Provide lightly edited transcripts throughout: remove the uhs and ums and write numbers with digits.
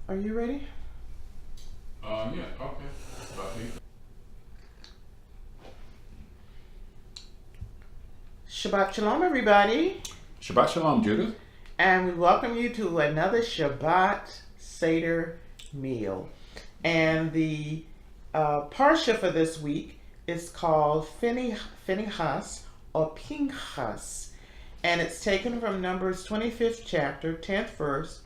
Are you ready? Yeah, okay. Shabbat Shalom, everybody. Shabbat Shalom, Judith. And we welcome you to another Shabbat Seder meal. And the Parsha for this week is called Phineas or Pinchas. And it's taken from Numbers 25th chapter, 10th verse,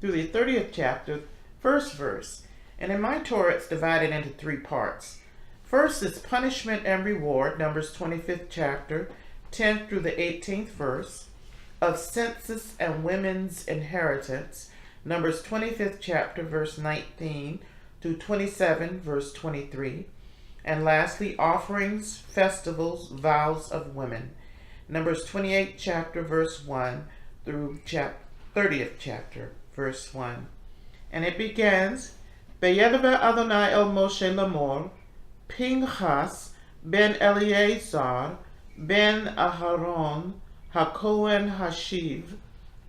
through the 30th chapter, 1st verse. And in my Torah, it's divided into three parts. First is punishment and reward, Numbers 25th chapter, 10th through the 18th verse. Of census and women's inheritance, Numbers 25th chapter, verse 19 to 27, verse 23. And lastly, offerings, festivals, vows of women, Numbers 28th chapter, verse 1 through 30th chapter, verse 1. And it begins, Vayedaber Adonai el Moshe lamor, Pinchas ben Eleazar ben Aharon HaKohen Hashiv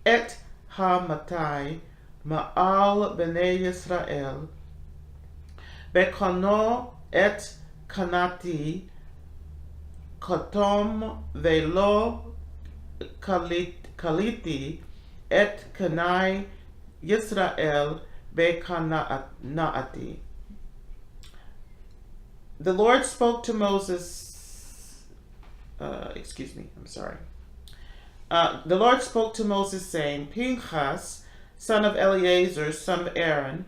et HaMatai Ma'al Bnei Yisrael Bekono et Kanati Kotom Velo Kaliti et Kanai Yisrael Bekanaati. The Lord spoke to Moses, the Lord spoke to Moses, saying, Pinchas, son of Eleazar, son of Aaron,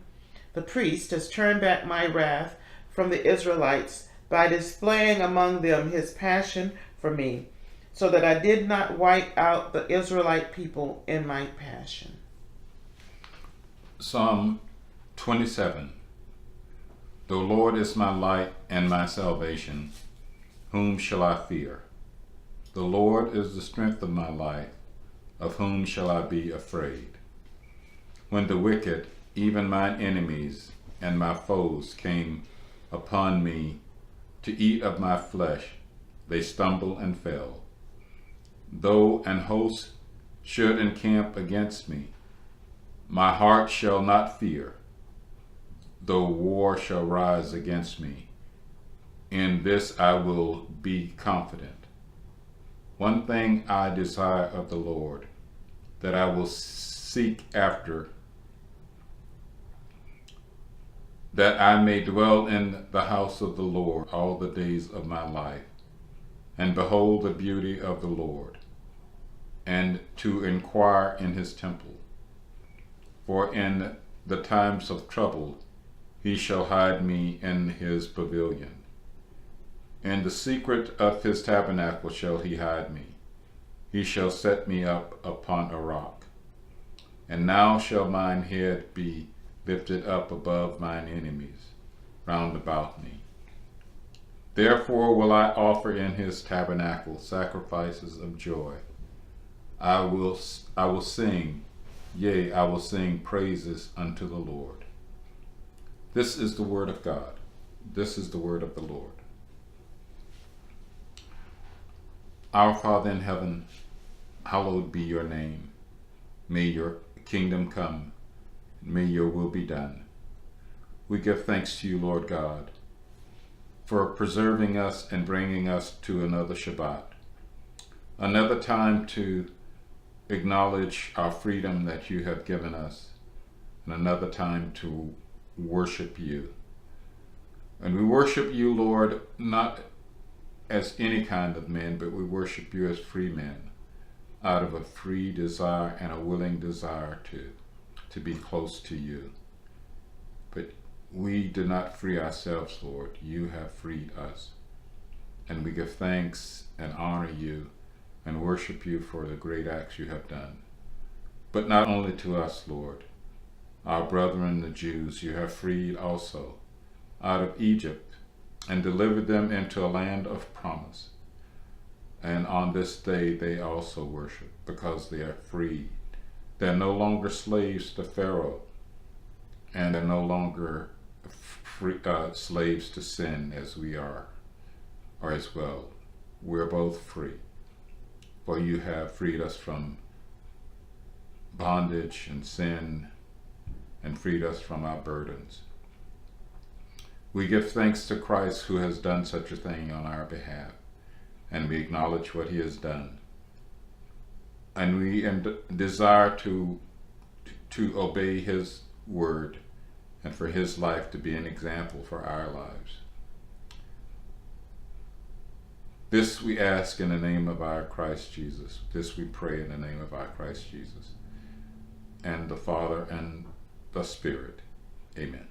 the priest, has turned back my wrath from the Israelites by displaying among them his passion for me, so that I did not wipe out the Israelite people in my passion. Psalm 27. The Lord is my light and my salvation. Whom shall I fear? The Lord is the strength of my life. Of whom shall I be afraid? When the wicked, even mine enemies and my foes, came upon me to eat of my flesh, they stumbled and fell. Though an host should encamp against me, my heart shall not fear. Though war shall rise against me, in this I will be confident. One thing I desire of the Lord, that I will seek after, that I may dwell in the house of the Lord all the days of my life, and behold the beauty of the Lord, and to inquire in his temple. For in the times of trouble he shall hide me in his pavilion. In the secret of his tabernacle shall he hide me. He shall set me up upon a rock. And now shall mine head be lifted up above mine enemies round about me. Therefore will I offer in his tabernacle sacrifices of joy. I will sing, yea, I will sing praises unto the Lord. This is the word of God. This is the word of the Lord. Our Father in heaven, hallowed be your name. May your kingdom come. May your will be done. We give thanks to you, Lord God, for preserving us and bringing us to another Shabbat, another time to acknowledge our freedom that you have given us, and another time to worship you. And we worship you, Lord, not as any kind of men, but we worship you as free men, out of a free desire and a willing desire to be close to you. But we do not free ourselves, Lord. You have freed us. And we give thanks and honor you and worship you for the great acts you have done. But not only to us, Lord, our brethren the Jews you have freed also out of Egypt and delivered them into a land of promise. And on this day they also worship, because they are freed. They're no longer slaves to Pharaoh, and they're no longer slaves to sin as we are, or as well. We're both free, for you have freed us from bondage and sin and freed us from our burdens. We give thanks to Christ who has done such a thing on our behalf, and we acknowledge what he has done. And we desire to obey his word and for his life to be an example for our lives. This we ask in the name of our Christ Jesus. This we pray in the name of our Christ Jesus, and the Father and the Spirit. Amen.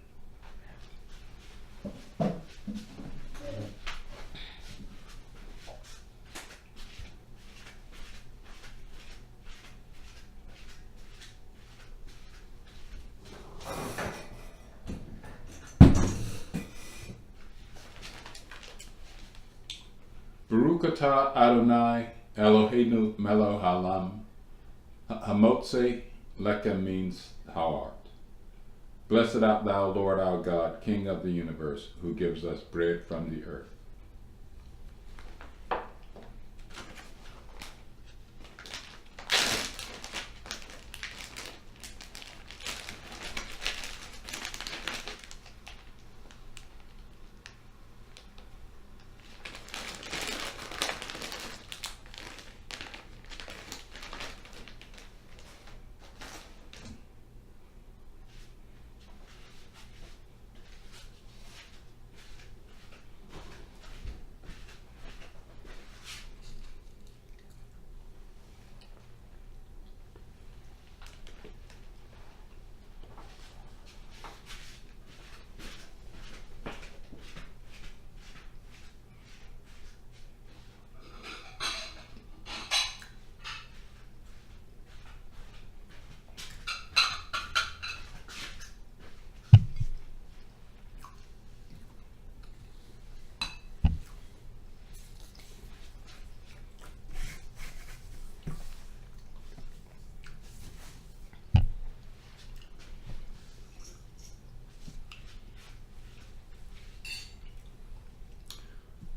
Baruch atah Adonai Eloheinu melech haolam, hamotze lechem means thou art. Blessed art thou, Lord our God, King of the universe, who gives us bread from the earth.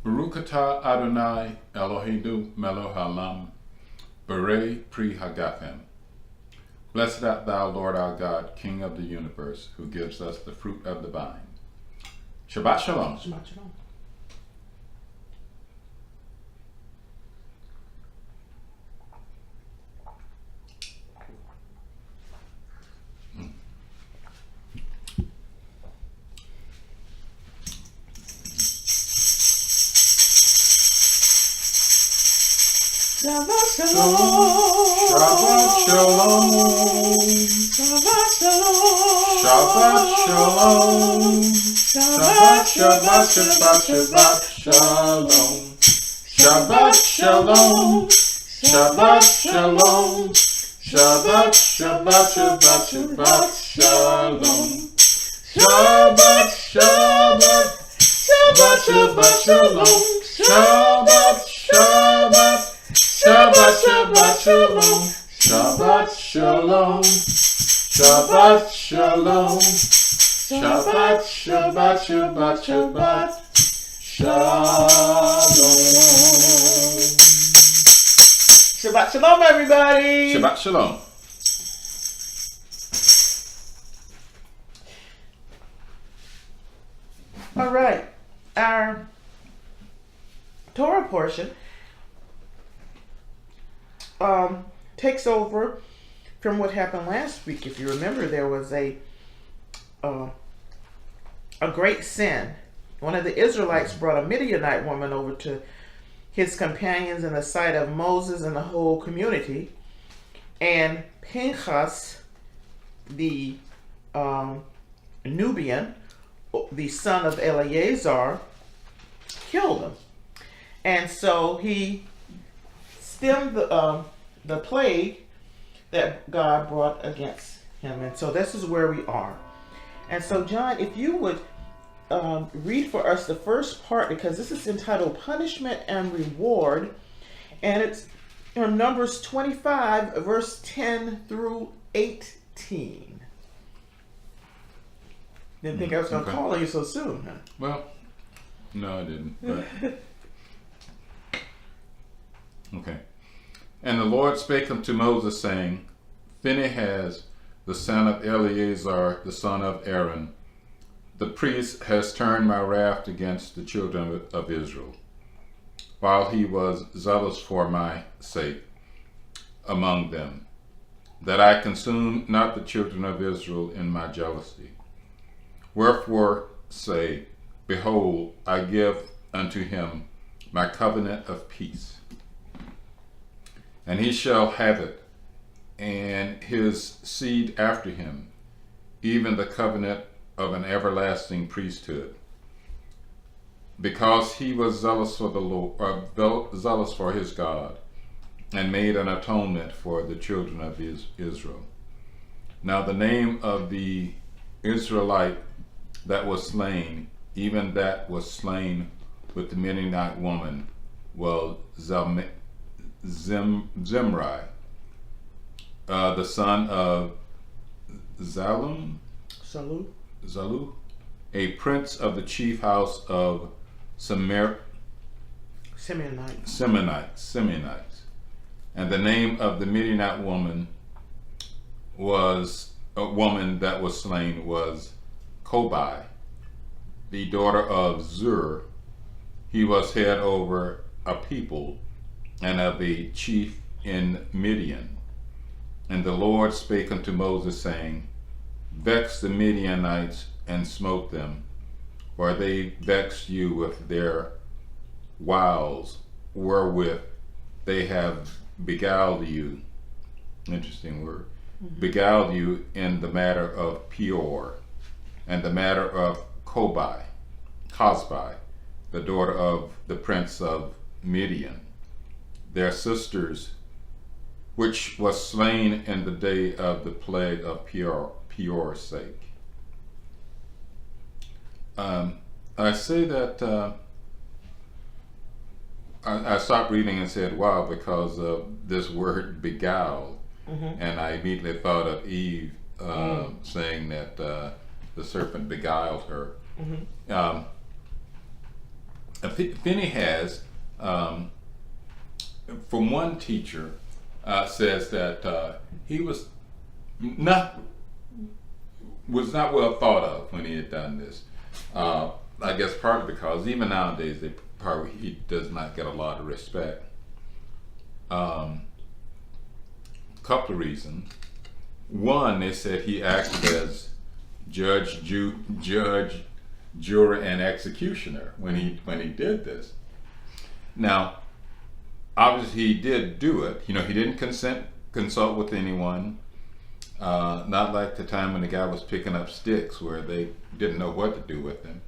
Baruch atah Adonai Eloheinu melech haolam, Berei pri hagafim. Blessed art thou, Lord our God, King of the universe, who gives us the fruit of the vine. Shabbat shalom. Shabbat shalom. Shabbat shalom. Shabbat shalom. Shabbat shalom. Shabbat shalom. Shabbat, Shabbat, Shabbat, Shabbat shalom. Shabbat shalom. Shabbat shalom. Shabbat, Shabbat, Shabbat, Shabbat shalom. Shabbat, Shabbat, Shabbat, Shabbat shalom. Shabbat, Shabbat, Shabbat, Shabbat shalom. Shabbat shalom. Shabbat shalom. Shabbat, Shabbat, Shabbat, Shabbat shalom. Shabbat shalom, everybody. Shabbat shalom. All right, our Torah portion takes over from what happened last week. If you remember, there was a great sin. One of the Israelites brought a Midianite woman over to his companions in the sight of Moses and the whole community, and Pinchas, the Nubian, the son of Eleazar, killed him. And so he stemmed the plague that God brought against him. And so this is where we are. And so, John, if you would read for us the first part, because this is entitled Punishment and Reward, and it's from Numbers 25, verse 10 through 18. Didn't think I was going to call on you so soon, huh? Well, no, I didn't. But okay. And the Lord spake unto Moses, saying, Phineas, the son of Eleazar, the son of Aaron, the priest, has turned my wrath against the children of Israel, while he was zealous for my sake among them, that I consume not the children of Israel in my jealousy. Wherefore say, Behold, I give unto him my covenant of peace, and he shall have it, and his seed after him, even the covenant of an everlasting priesthood, because he was zealous for the Lord, zealous for his God, and made an atonement for the children of Israel. Now the name of the Israelite that was slain, even that was slain with the Midianite woman, was Zimri, the son of Zalu, a prince of the chief house of Simeonites. And the name of the Midianite woman was a woman that was slain was Kobai, the daughter of Zur. He was head over a people and of a chief in Midian. And the Lord spake unto Moses, saying, Vex the Midianites and smote them, for they vexed you with their wiles, wherewith they have beguiled you. Interesting word. Mm-hmm. Beguiled you in the matter of Peor, and the matter of Cosbi, the daughter of the prince of Midian, their sisters, which was slain in the day of the plague of Peor's sake. I say that I stopped reading and said, wow, because of this word beguiled. Mm-hmm. And I immediately thought of Eve saying that the serpent beguiled her. Mm-hmm. Phineas, from one teacher, says that he was not well thought of when he had done this. I guess partly because even nowadays he does not get a lot of respect. Couple of reasons. One, they said he acted as judge, juror, and executioner when he did this. Now, obviously he did do it. He didn't consult with anyone. Not like the time when the guy was picking up sticks where they didn't know what to do with him.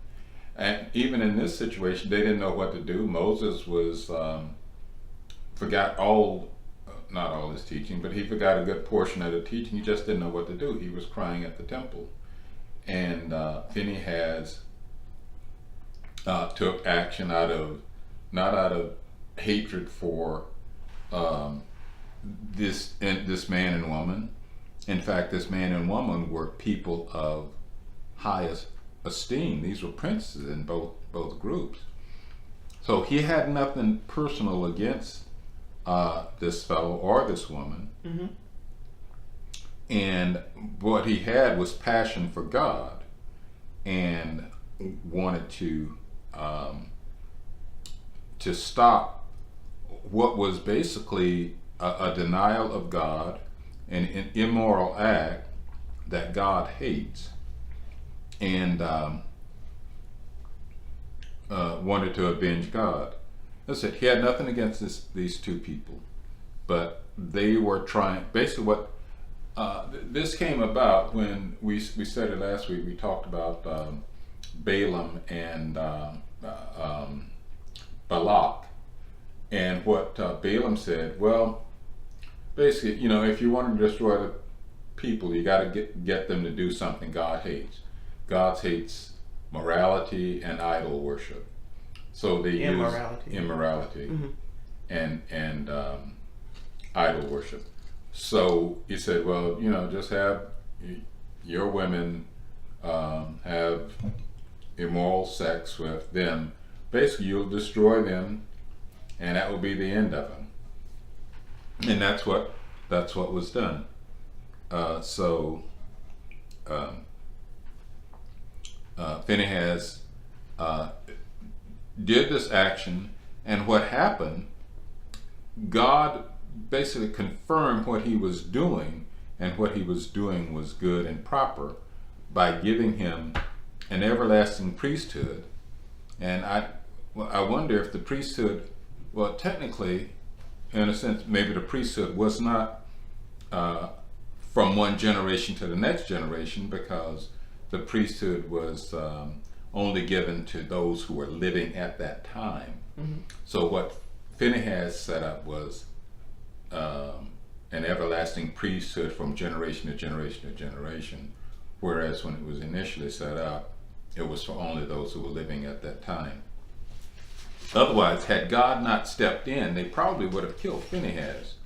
And even in this situation, they didn't know what to do. Moses was forgot not all his teaching, but he forgot a good portion of the teaching. He just didn't know what to do. He was crying at the temple. And Phineas took action not out of hatred for this man and woman. In fact, this man and woman were people of highest esteem. These were princes in both groups. So he had nothing personal against this fellow or this woman. Mm-hmm. And what he had was passion for God and wanted to stop what was basically a denial of God, an immoral act that God hates, and wanted to avenge God. That's it. He had nothing against these two people, but they were trying. Basically, what this came about when we said it last week. We talked about Balaam and Balak, and what Balaam said. Well, basically, if you want to destroy the people, you got to get them to do something God hates. God hates morality and idol worship. So they use immorality mm-hmm. and idol worship. So he said, well, just have your women have immoral sex with them. Basically, you'll destroy them, and that will be the end of them. And that's what was done. So Phineas did this action, and what happened, God basically confirmed what he was doing, and what he was doing was good and proper by giving him an everlasting priesthood. And I wonder if the priesthood, well, technically, in a sense, maybe the priesthood was not from one generation to the next generation, because the priesthood was only given to those who were living at that time. Mm-hmm. So what Phineas set up was an everlasting priesthood from generation to generation to generation, whereas when it was initially set up, it was for only those who were living at that time. Otherwise, had God not stepped in, they probably would have killed Phineas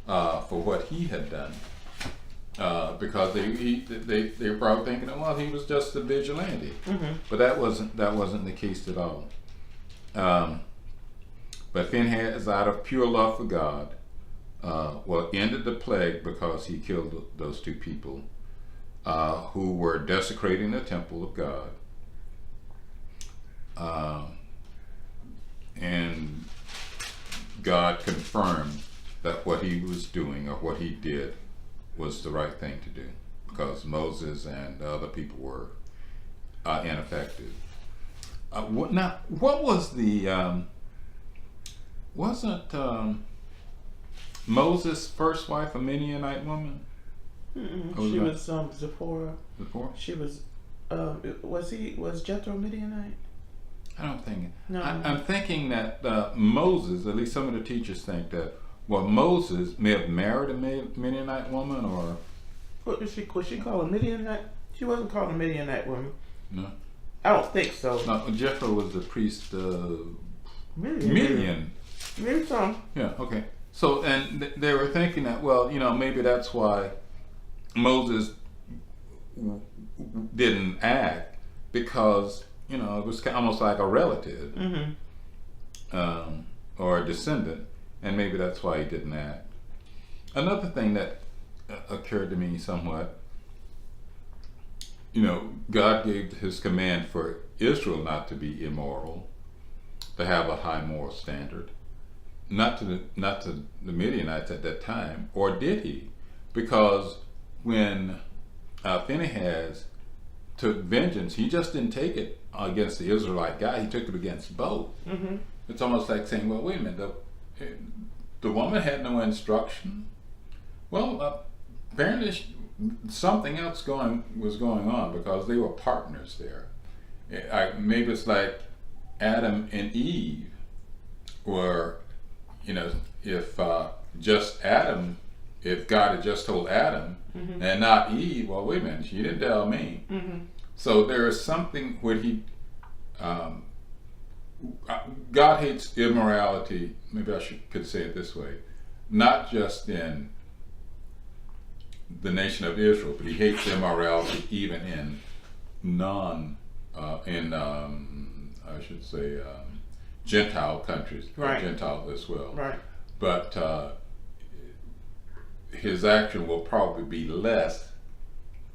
for what he had done, because they were probably thinking, oh, well, he was just a vigilante. Mm-hmm. But that wasn't the case at all. But Phineas, out of pure love for God, ended the plague because he killed those two people who were desecrating the temple of God. And God confirmed that what he was doing, or what he did, was the right thing to do, because Moses and the other people were ineffective. What was the wasn't Moses' first wife a Midianite woman? She was Zipporah. Zipporah? She was was Jethro Midianite? I don't think. No. I'm thinking that Moses, at least some of the teachers think that, well, Moses may have married a Midianite woman, or What was she called a Midianite? She wasn't called a Midianite woman. no. I don't think so. No, Jethro was the priest of Midian. Maybe so. Yeah, okay. So, and they were thinking that, well, maybe that's why Moses didn't act, because, it was almost like a relative, or a descendant, and maybe that's why he didn't act. Another thing that occurred to me somewhat, God gave his command for Israel not to be immoral, to have a high moral standard. Not to the Midianites at that time, or did he? Because when Phineas took vengeance, he just didn't take it against the Israelite guy, he took it against both. Mm-hmm. It's almost like saying, well, wait a minute, the woman had no instruction. Well, apparently something else was going on, because they were partners there. Maybe it's like Adam and Eve were, if just Adam, if God had just told Adam and not Eve, well, wait a minute, she didn't tell me. So there is something where God hates immorality, maybe I could say it this way, not just in the nation of Israel, but he hates immorality even in Gentile countries, right. Gentile as well. Right. But his action will probably be less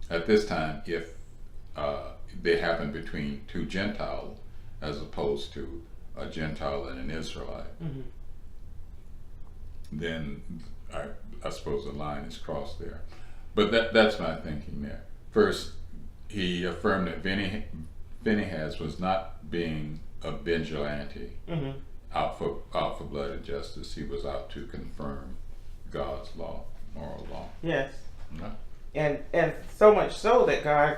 at this time if they happen between two Gentiles as opposed to a Gentile and an Israelite. Then I suppose the line is crossed there. But that's my thinking there. First, he affirmed that Phineas was not being a vigilante, out for blood and justice. He was out to confirm God's law, moral law. Yes. Yeah. And so much so that God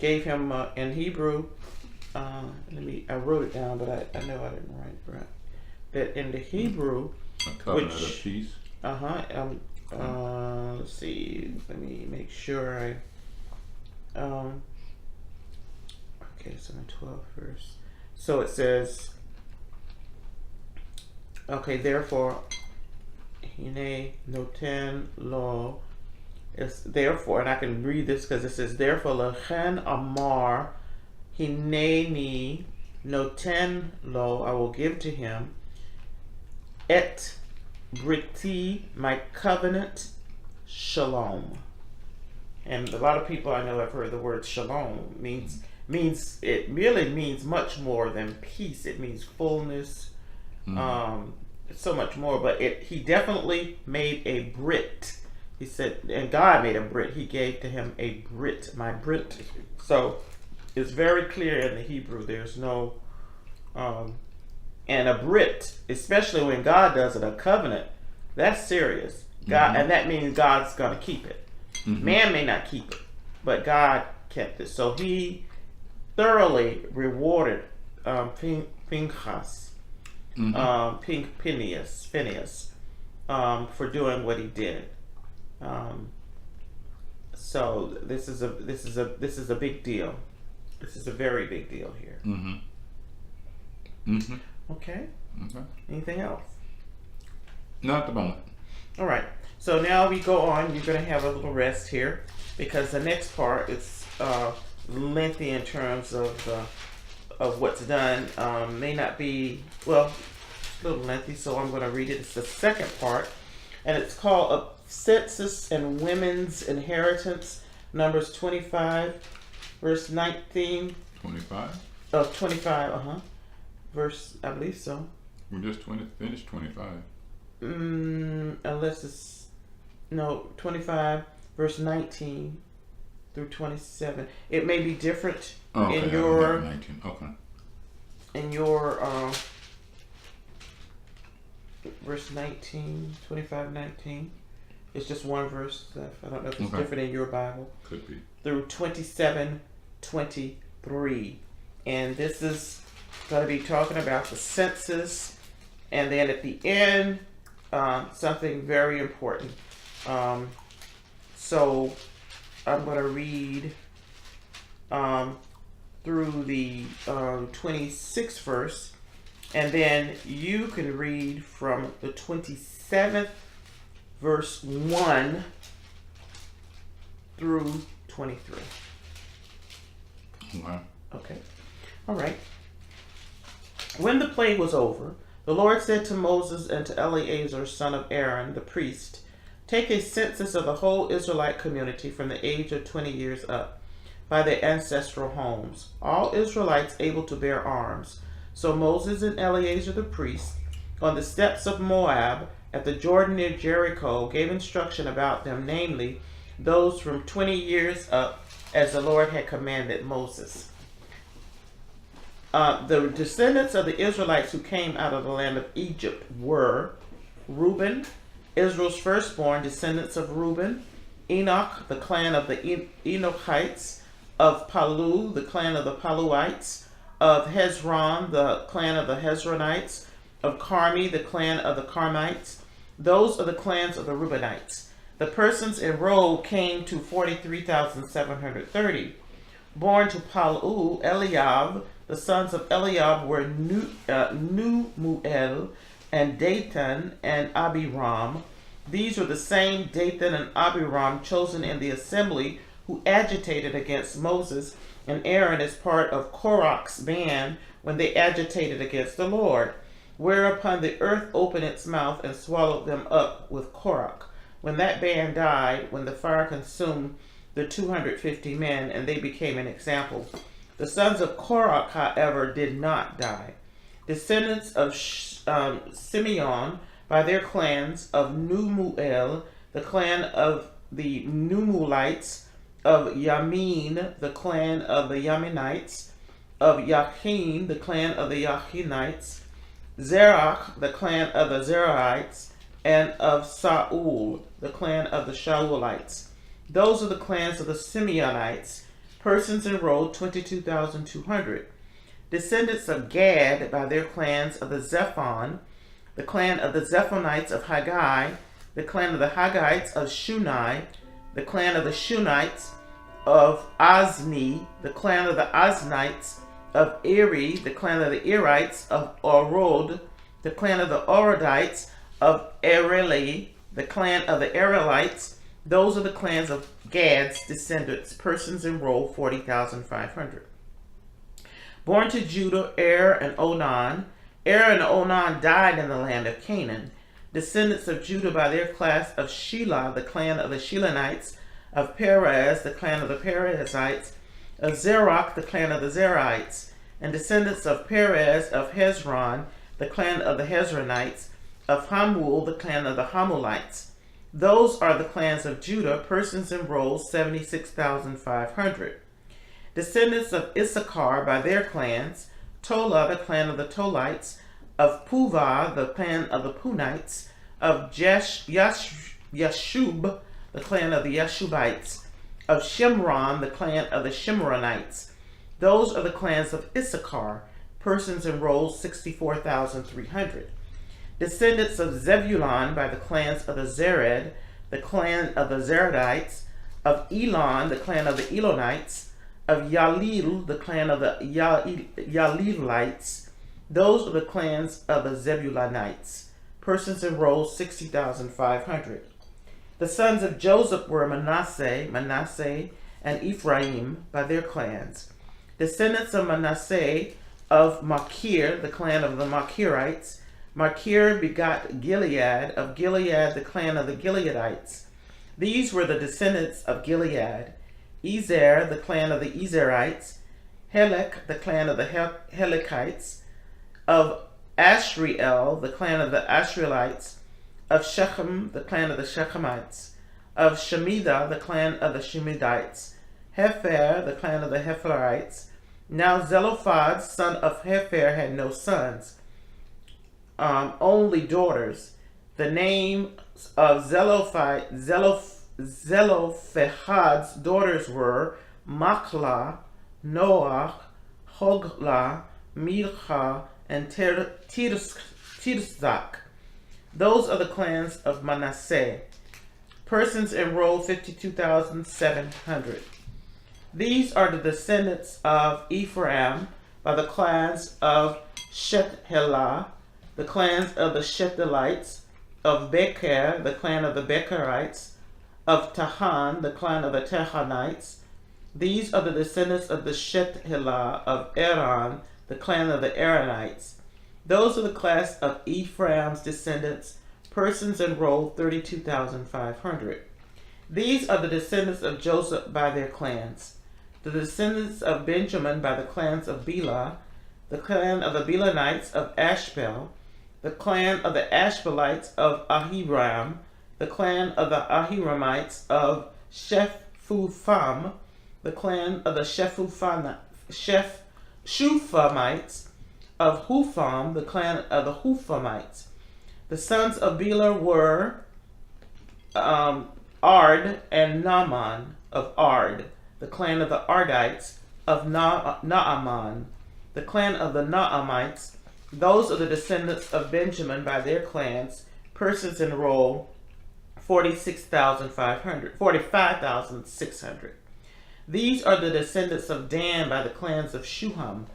gave him in Hebrew. I wrote it down, but I know I didn't write it right. That in the Hebrew, a covenant of peace. Let's see. Let me make sure okay, it's in the 12th verse. So it says, okay, therefore, hine noten lo, it's therefore, and I can read this because it says, therefore, lechen amar hineni noten lo, I will give to him, et briti, my covenant, shalom. And a lot of people I know have heard the word shalom. Means it really means much more than peace. It means fullness, so much more. But he definitely made a Brit. He said, and God made a Brit. He gave to him a Brit, my Brit. So it's very clear in the Hebrew. There's no, and a Brit, especially when God does it, a covenant, that's serious. God, and that means God's going to keep it. Man may not keep it, but God kept it. So he thoroughly rewarded Pinchas, Phineas, for doing what he did. So this is a big deal. This is a very big deal here. Okay. Anything else? Not at the moment. All right. So now we go on. You're going to have a little rest here because the next part is lengthy in terms of what's done. May not be, well, a little lengthy, so I'm going to read it. It's the second part, and it's called A Census and Women's Inheritance, Numbers 25, verse 19. 25? 25, verse, I believe so. We just finished 25. Unless it's, no, 25, verse 19 through 27. It may be different in your 19. Okay. In your verse 19, 25, 19. It's just one verse left. I don't know if it's different in your Bible. Could be. Through 27, 23. And this is going to be talking about the census. And then at the end, something very important. So I'm going to read through the 26th verse, and then you can read from the 27th verse 1 through 23. Okay. All right. When the plague was over, the Lord said to Moses and to Eleazar, son of Aaron, the priest, take a census of the whole Israelite community from the age of 20 years up, by their ancestral homes, all Israelites able to bear arms. So Moses and Eleazar the priest, on the steppes of Moab, at the Jordan near Jericho, gave instruction about them, namely, those from 20 years up, as the Lord had commanded Moses. The descendants of the Israelites who came out of the land of Egypt were Reuben, Israel's firstborn, descendants of Reuben; Enoch, the clan of the Enochites; of Palu, the clan of the Paluites; of Hezron, the clan of the Hezronites; of Carmi, the clan of the Carmites. Those are the clans of the Reubenites. The persons enrolled came to 43,730. Born to Palu, Eliab. The sons of Eliab were Numuel and Dathan and Abiram. These were the same Dathan and Abiram chosen in the assembly who agitated against Moses and Aaron as part of Korach's band when they agitated against the Lord. Whereupon the earth opened its mouth and swallowed them up with Korach. When that band died, when the fire consumed the 250 men, and they became an example. The sons of Korach, however, did not die. Descendants of Simeon, by their clans, of Numuel, the clan of the Numulites; of Yamin, the clan of the Yaminites; of Yachin, the clan of the Yachinites; Zerach, the clan of the Zerahites; and of Saul, the clan of the Shaulites. Those are the clans of the Simeonites. Persons enrolled 22,200. Descendants of Gad, by their clans, of the Zephon, the clan of the Zephonites of Haggai; the clan of the Haggites of Shunai; the clan of the Shunites of Ozni; the clan of the Oznites of Eri; the clan of the Erites of Orod; the clan of the Orodites of Ereli; the clan of the Erelites. Those are the clans of Gad's descendants. Persons enrolled 40,500. Born to Judah, Er and Onan. Er and Onan died in the land of Canaan. Descendants of Judah by their class of Shelah, the clan of the Shelanites; of Perez, the clan of the Perizzites, of Zerach, the clan of the Zerites, and descendants of Perez, of Hezron, the clan of the Hezronites, of Hamul, the clan of the Hamulites. Those are the clans of Judah, persons enrolled 76,500. Descendants of Issachar by their clans, Tola, the clan of the Tolites, of Puvah, the clan of the Punites, of Yashub, the clan of the Yashubites, of Shimron, the clan of the Shimronites. Those are the clans of Issachar, persons enrolled 64,300. Descendants of Zebulun by the clans of the Zered, the clan of the Zeredites, of Elon, the clan of the Elonites, of Yalil, the clan of the Yalilites. Those are the clans of the Zebulunites. Persons enrolled 60,500. The sons of Joseph were Manasseh, and Ephraim by their clans. Descendants of Manasseh, of Machir, the clan of the Machirites. Machir begot Gilead, of Gilead the clan of the Gileadites. These were the descendants of Gilead. Ezer, the clan of the Ezerites. Helek, the clan of the Helekites. Of Ashriel, the clan of the Ashrielites. Of Shechem, the clan of the Shechemites. Of Shemida, the clan of the Shemidites. Hefer, the clan of the Heferites. Now Zelophehad, son of Hefer, had no sons, only daughters. The name of Zelophehad's daughters were Machlah, Noach, Hoglah, Milcah, and Tirzak. Those are the clans of Manasseh. Persons enrolled 52,700. These are the descendants of Ephraim by the clans of Shethelah, the clans of the Shethelites, of Becher, the clan of the Becherites, of Tahan, the clan of the Tahanites. These are the descendants of the Shethelah, of Aaron, the clan of the Aaronites. Those are the class of Ephraim's descendants. Persons enrolled 32,500. These are the descendants of Joseph by their clans. The descendants of Benjamin by the clans of Bela, the clan of the Belanites of Ashbel, the clan of the Ashbelites of Ahiram, the clan of the Ahiramites of Shephupham, the clan of the Shufamites of Hupham, the clan of the Huphamites. The sons of Bela were Ard and Naaman of Ard, the clan of the Ardites of Naaman, the clan of the Naamites. Those are the descendants of Benjamin by their clans. Persons enrolled 45,600. These are the descendants of Dan by the clans of Shuham.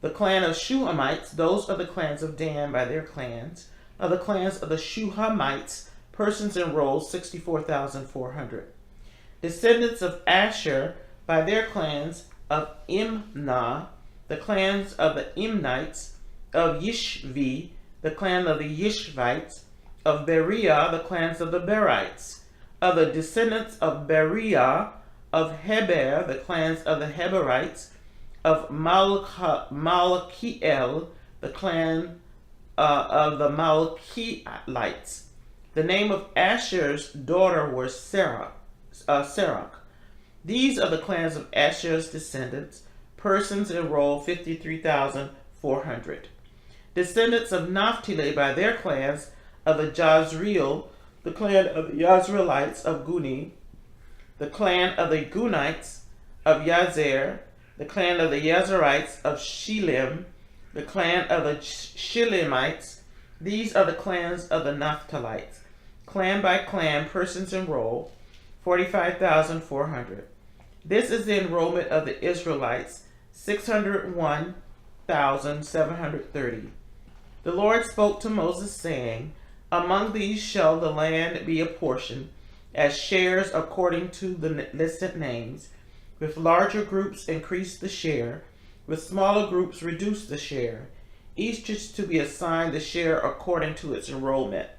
The clan of Shuhamites, those are the clans of Dan by their clans. Of the clans of the Shuhamites, persons enrolled 64,400. Descendants of Asher by their clans of Imnah, the clans of the Imnites, of Yishvi, the clan of the Yishvites, of Beriah, the clans of the Berites. Of the descendants of Beriah, of Heber, the clans of the Heberites, of Malchiel, the clan of the Malchielites. The name of Asher's daughter was Serach. These are the clans of Asher's descendants. Persons enrolled 53,400. Descendants of Naphtali by their clans, of the Jazreel, the clan of the Yazreelites of Guni, the clan of the Gunites of Yazer, the clan of the Yazerites of Shilem, the clan of the Shilemites. These are the clans of the Naphtalites. Clan by clan, persons enrolled 45,400. This is the enrollment of the Israelites, 601,730. The Lord spoke to Moses, saying, Among these shall the land be apportioned, as shares according to the listed names. With larger groups increase the share, with smaller groups reduce the share. Each is to be assigned the share according to its enrollment.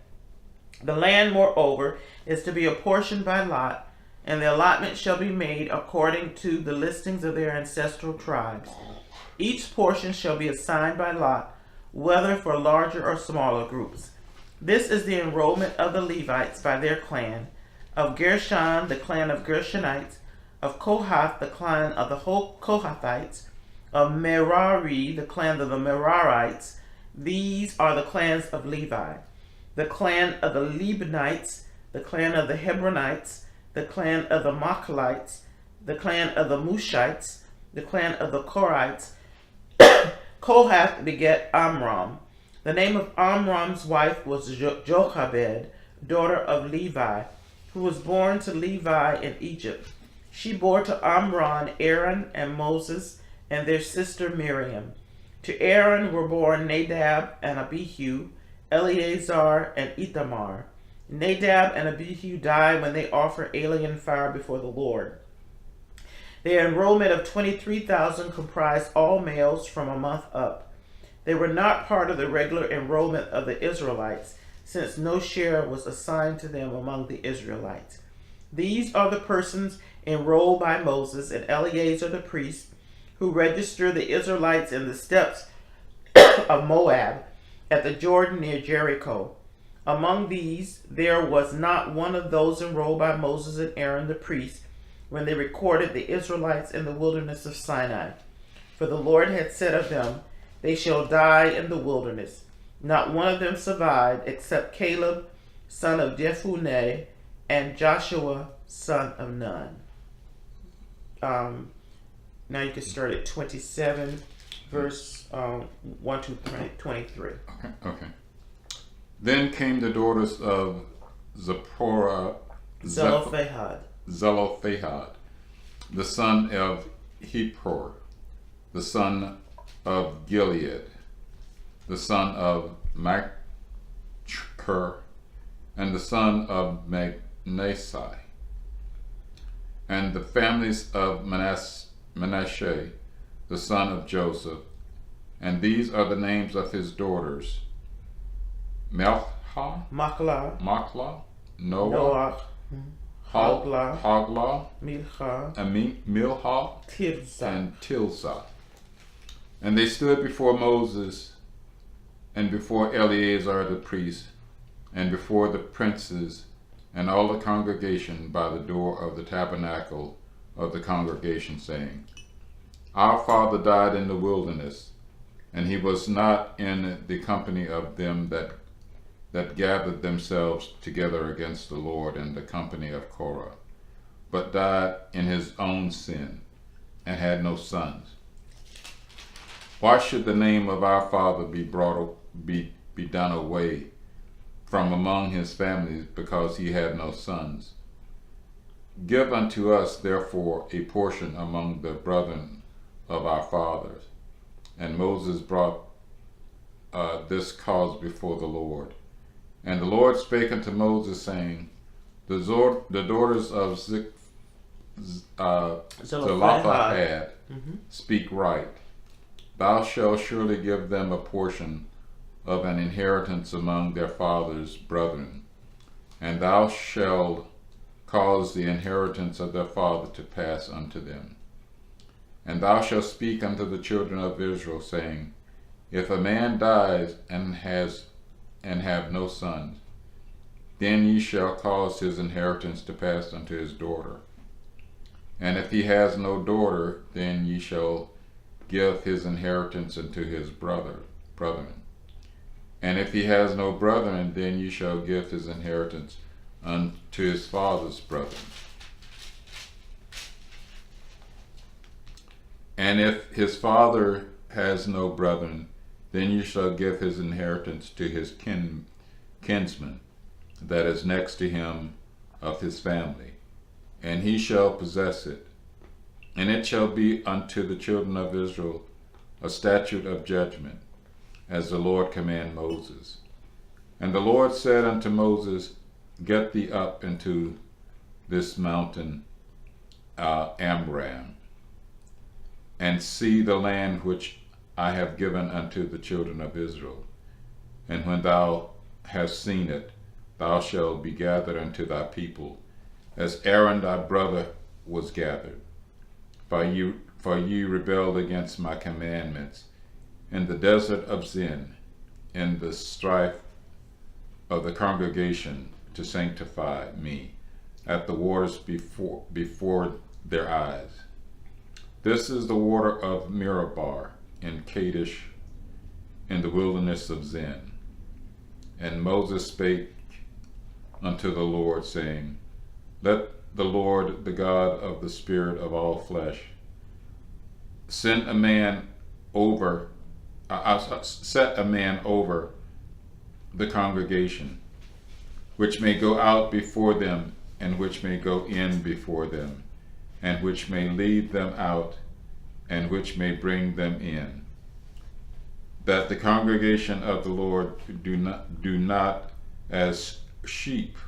The land, moreover, is to be apportioned by lot, and the allotment shall be made according to the listings of their ancestral tribes. Each portion shall be assigned by lot, whether for larger or smaller groups. This is the enrollment of the Levites by their clan. Of Gershon, the clan of Gershonites. Of Kohath, the clan of the Kohathites. Of Merari, the clan of the Merarites. These are the clans of Levi. The clan of the Libnites, the clan of the Hebronites, the clan of the Machalites, the clan of the Mushites, the clan of the Korites. Kohath begat Amram. The name of Amram's wife was Jochebed, daughter of Levi, who was born to Levi in Egypt. She bore to Amram Aaron and Moses and their sister Miriam. To Aaron were born Nadab and Abihu, Eleazar and Ithamar. Nadab and Abihu died when they offered alien fire before the Lord. Their enrollment of 23,000 comprised all males from a month up. They were not part of the regular enrollment of the Israelites, since no share was assigned to them among the Israelites. These are the persons enrolled by Moses and Eleazar the priest, who registered the Israelites in the steppes of Moab at the Jordan near Jericho. Among these, there was not one of those enrolled by Moses and Aaron the priest when they recorded the Israelites in the wilderness of Sinai. For the Lord had said of them, "They shall die in the wilderness." Not one of them survived except Caleb, son of Jephunneh, and Joshua, son of Nun. Now you can start at 27, verse 1 to 23. Okay. Then came the daughters of Zipporah, Zelophehad, the son of Hephor, the son of Gilead, the son of Machir, and the son of Manasseh, and the families of Manasseh, the son of Joseph. And these are the names of his daughters: Machlah, Noah, Hoglah, Milhah, and Tilzah. And they stood before Moses and before Eleazar the priest and before the princes and all the congregation by the door of the tabernacle of the congregation, saying, Our father died in the wilderness, and he was not in the company of them that gathered themselves together against the Lord in the company of Korah, but died in his own sin, and had no sons. Why should the name of our father be done away from among his families, because he had no sons? Give unto us therefore a portion among the brethren of our fathers. And Moses brought this cause before the Lord. And the Lord spake unto Moses, saying, The daughters of Zelophehad speak right. Thou shalt surely give them a portion of an inheritance among their father's brethren, and thou shalt cause the inheritance of their father to pass unto them. And thou shalt speak unto the children of Israel, saying, If a man dies and have no sons, then ye shall cause his inheritance to pass unto his daughter. And if he has no daughter, then ye shall give his inheritance unto his brethren. And if he has no brethren, then ye shall give his inheritance unto his father's brethren. And if his father has no brethren, then you shall give his inheritance to his kinsman that is next to him of his family, and he shall possess it. And it shall be unto the children of Israel a statute of judgment, as the Lord commanded Moses. And the Lord said unto Moses, Get thee up into this mountain Amram, and see the land which I have given unto the children of Israel. And when thou hast seen it, thou shalt be gathered unto thy people, as Aaron thy brother was gathered. For ye rebelled against my commandments in the desert of Zin, in the strife of the congregation to sanctify me at the waters before their eyes. This is the water of Meribah in Kadesh in the wilderness of Zin. And Moses spake unto the Lord, saying, Let the Lord, the God of the spirit of all flesh, set a man over the congregation, which may go out before them, and which may go in before them, and which may lead them out, and which may bring them in, that the congregation of the Lord do not as sheep,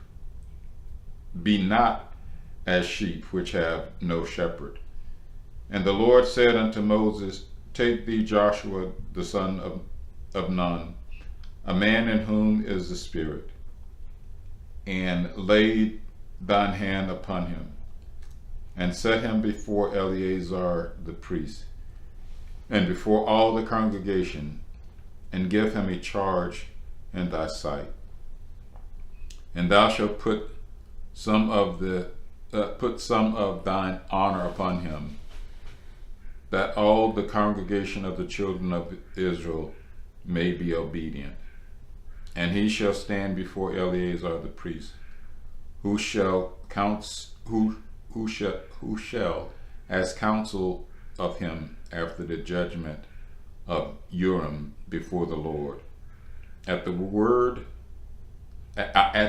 be not as sheep which have no shepherd. And the Lord said unto Moses, Take thee Joshua the son of Nun, a man in whom is the Spirit, and lay thine hand upon him, and set him before Eleazar the priest, and before all the congregation, and give him a charge in thy sight. And thou shalt put some of thine honor upon him, that all the congregation of the children of Israel may be obedient. And he shall stand before Eleazar the priest, who shall as counsel of him after the judgment of Urim before the Lord. At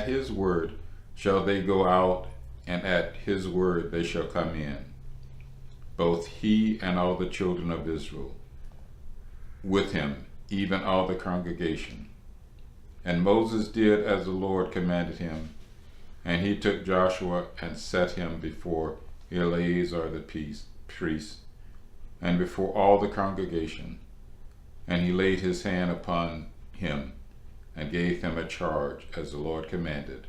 his word shall they go out, and at his word they shall come in, both he and all the children of Israel, with him, even all the congregation. And Moses did as the Lord commanded him, and he took Joshua and set him before Eleazar the priest, and before all the congregation. And he laid his hand upon him, and gave him a charge as the Lord commanded,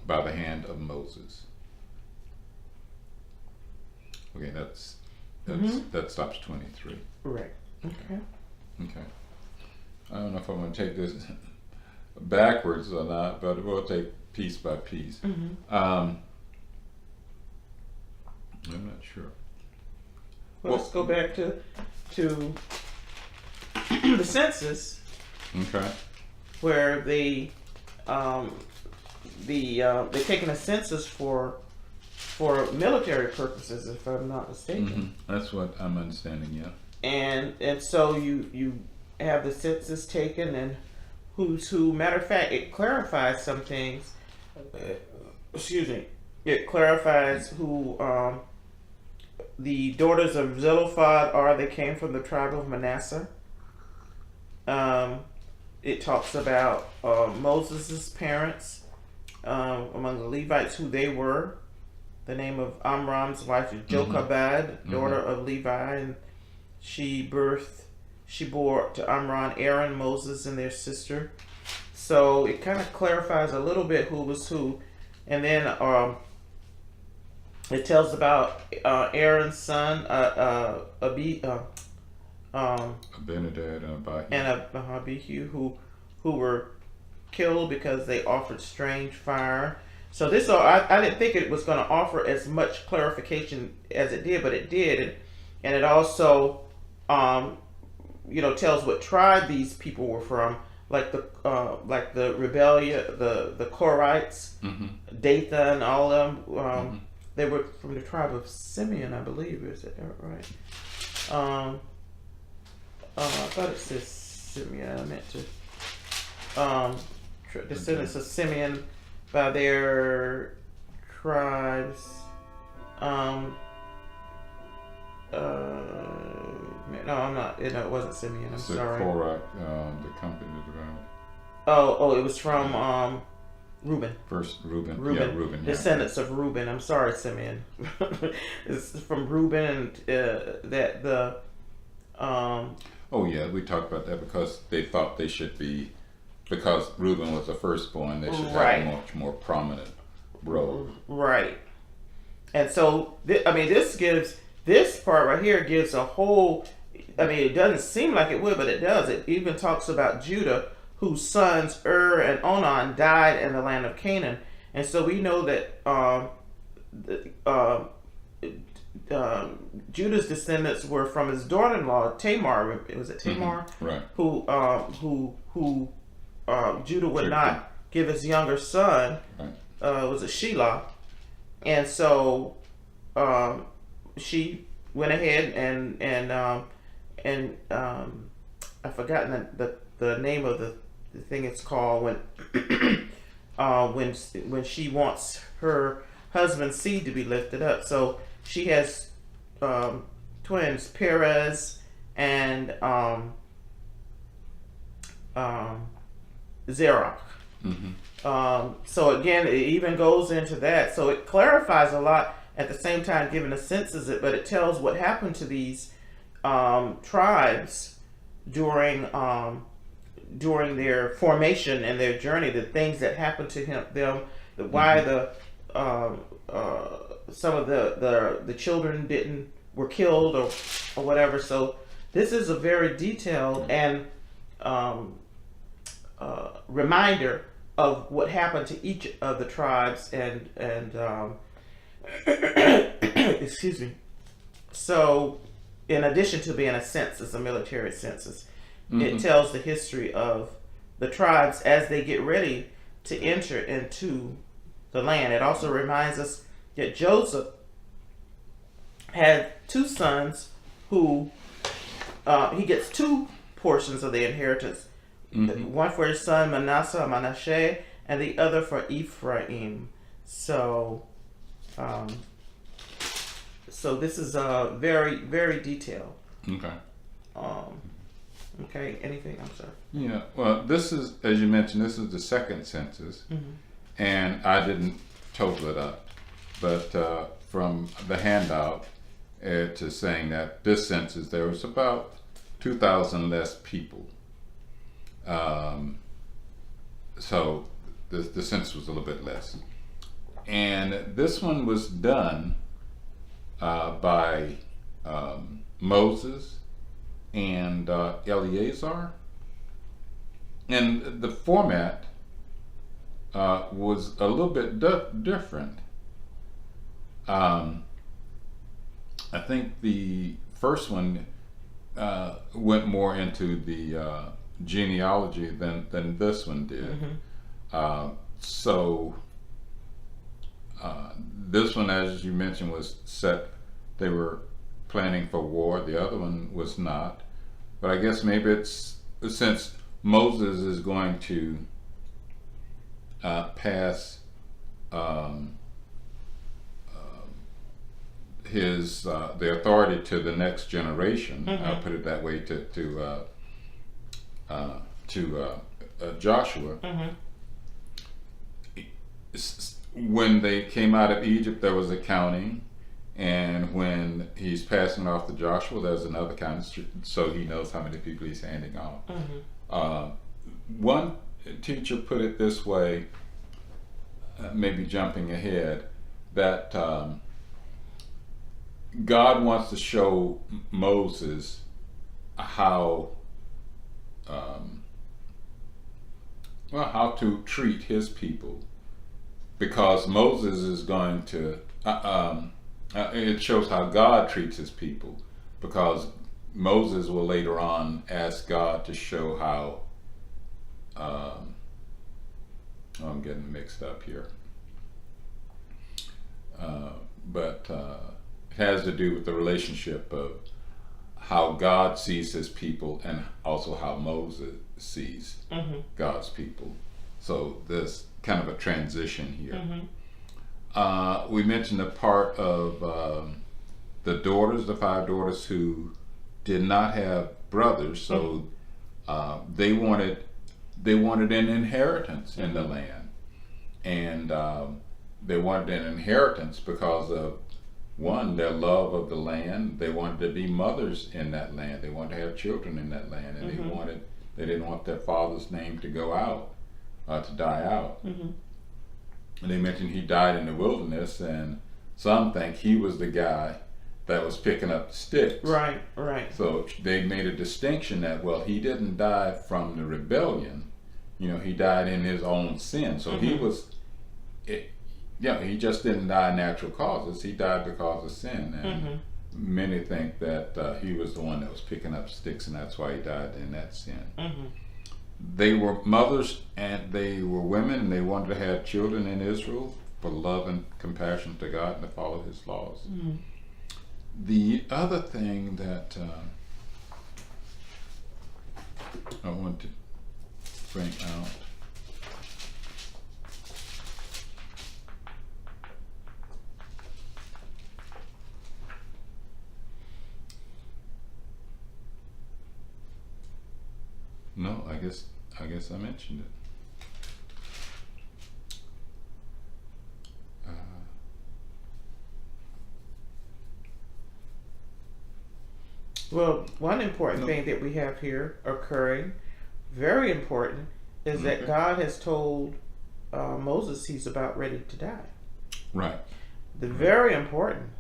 by the hand of Moses. Okay, that stops 23. Right. Okay. Okay. I don't know if I'm going to take this backwards or not, but we'll take piece by piece. I'm not sure. Well, let's go back to the census. Okay. Where they're taking a census for military purposes, if I'm not mistaken. That's what I'm understanding. Yeah. And so you have the census taken, and who's who. Matter of fact, it clarifies some things. Excuse me. It clarifies who the daughters of Zelophehad are. They came from the tribe of Manasseh. It talks about Moses' parents among the Levites, who they were. The name of Amram's wife is Jochebed, daughter of Levi, and she bore to Amram Aaron, Moses, and their sister. So it kind of clarifies a little bit who was who. And then it tells about Aaron's son, Abinadab and Abihu, who were killed because they offered strange fire. So this, I didn't think it was going to offer as much clarification as it did, but it did, and it also, tells what tribe these people were from, like the rebellion, the Korites, Dathan, all of them. They were from the tribe of Simeon, I believe. Is that right? I thought it says Simeon. I meant to. Descendants of Simeon by their tribes. No, I'm not. It wasn't Simeon. I'm sorry. Korah, the company around. Oh, it was from Reuben. First Reuben. Reuben. Yeah, Reuben. Descendants of Reuben. I'm sorry, Simeon. It's from Reuben, and that the. Oh yeah, we talked about that because they thought they should be, because Reuben was the firstborn, they should have a much more prominent road. Right. And so, this part right here gives a whole, it doesn't seem like it would, but it does. It even talks about Judah, whose sons and Onan died in the land of Canaan. And so we know that Judah's descendants were from his daughter-in-law Tamar. Was it Tamar? Mm-hmm. Right. Who Judah would not give his younger son. Right. Was it Shelah? And so she went ahead and I've forgotten the name of the thing it's called when she wants her husband's seed to be lifted up. So she has twins, Perez and Zerach. Mm-hmm. So again, it even goes into that. So it clarifies a lot at the same time, giving a census, but it tells what happened to these tribes during their formation and their journey, the things that happened to them, why some of the children were killed or whatever. So this is a very detailed and reminder of what happened to each of the tribes and excuse me. So in addition to being a census, a military census, it tells the history of the tribes as they get ready to enter into the land. It also reminds us that Joseph had two sons who he gets two portions of the inheritance. One for his son Manasseh, and the other for Ephraim. So this is very, very detailed. Okay. Okay. Anything? I'm sorry. Yeah. Well, this is, as you mentioned, this is the second census, and I didn't total it up, but from the handout, it's saying that this census there was about 2,000 less people. So the census was a little bit less, and this one was done by Moses and Eleazar, and the format was a little bit different. I think the first one went more into the genealogy than this one did. So this one, as you mentioned, was set. They were planning for war. The other one was not. But I guess maybe it's since Moses is going to pass the authority to the next generation. I'll put it that way to Joshua. When they came out of Egypt, there was a counting, and when he's passing off to Joshua, there's another counting, so he knows how many people he's handing off. One teacher put it this way, maybe jumping ahead, that God wants to show Moses how to treat his people, because Moses is going to it shows how God treats his people, because Moses will later on ask God to show how I'm getting mixed up here, but it has to do with the relationship of how God sees his people and also how Moses sees God's people. So there's kind of a transition here. We mentioned a part of the 5 daughters who did not have brothers, so they wanted an inheritance in the land, and they wanted an inheritance because of, one, their love of the land. They wanted to be mothers in that land. They wanted to have children in that land, and they didn't want their father's name to go out, to die out. And they mentioned he died in the wilderness, and some think he was the guy that was picking up sticks. Right, right. So they made a distinction that, well, he didn't die from the rebellion. He died in his own sin. So he was, he just didn't die natural causes. He died because of sin. And many think that he was the one that was picking up sticks, and that's why he died in that sin. They were mothers, and they were women, and they wanted to have children in Israel for love and compassion to God and to follow his laws. The other thing that I want to bring out, no, I guess I mentioned it. Well, one important thing that we have here occurring, very important, is that God has told Moses he's about ready to die. Right. Very important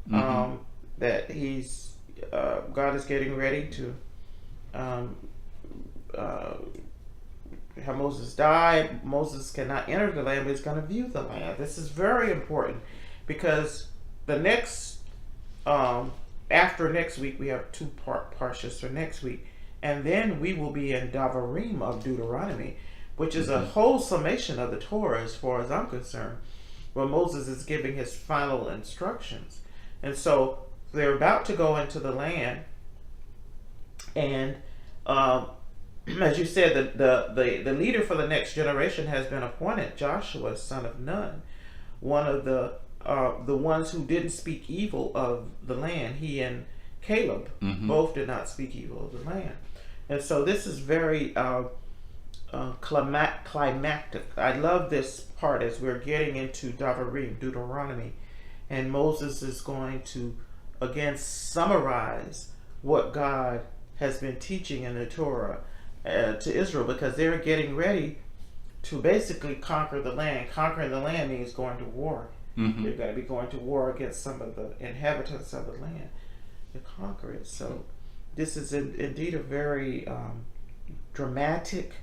that he's God is getting ready to have Moses die. Moses cannot enter the land, but he's going to view the land. This is very important because the next after next week, we have two parshas for next week. And then we will be in Davarim of Deuteronomy, which is a whole summation of the Torah as far as I'm concerned, where Moses is giving his final instructions. And so they're about to go into the land. And as you said, the leader for the next generation has been appointed, Joshua, son of Nun, one of the ones who didn't speak evil of the land. He and Caleb both did not speak evil of the land. And so this is very climactic. I love this part as we're getting into Davarim, Deuteronomy, and Moses is going to again summarize what God has been teaching in the Torah to Israel, because they're getting ready to basically conquer the land. Conquering the land means going to war. They're going to be going to war against some of the inhabitants of the land to conquer it. So this is indeed a very dramatic,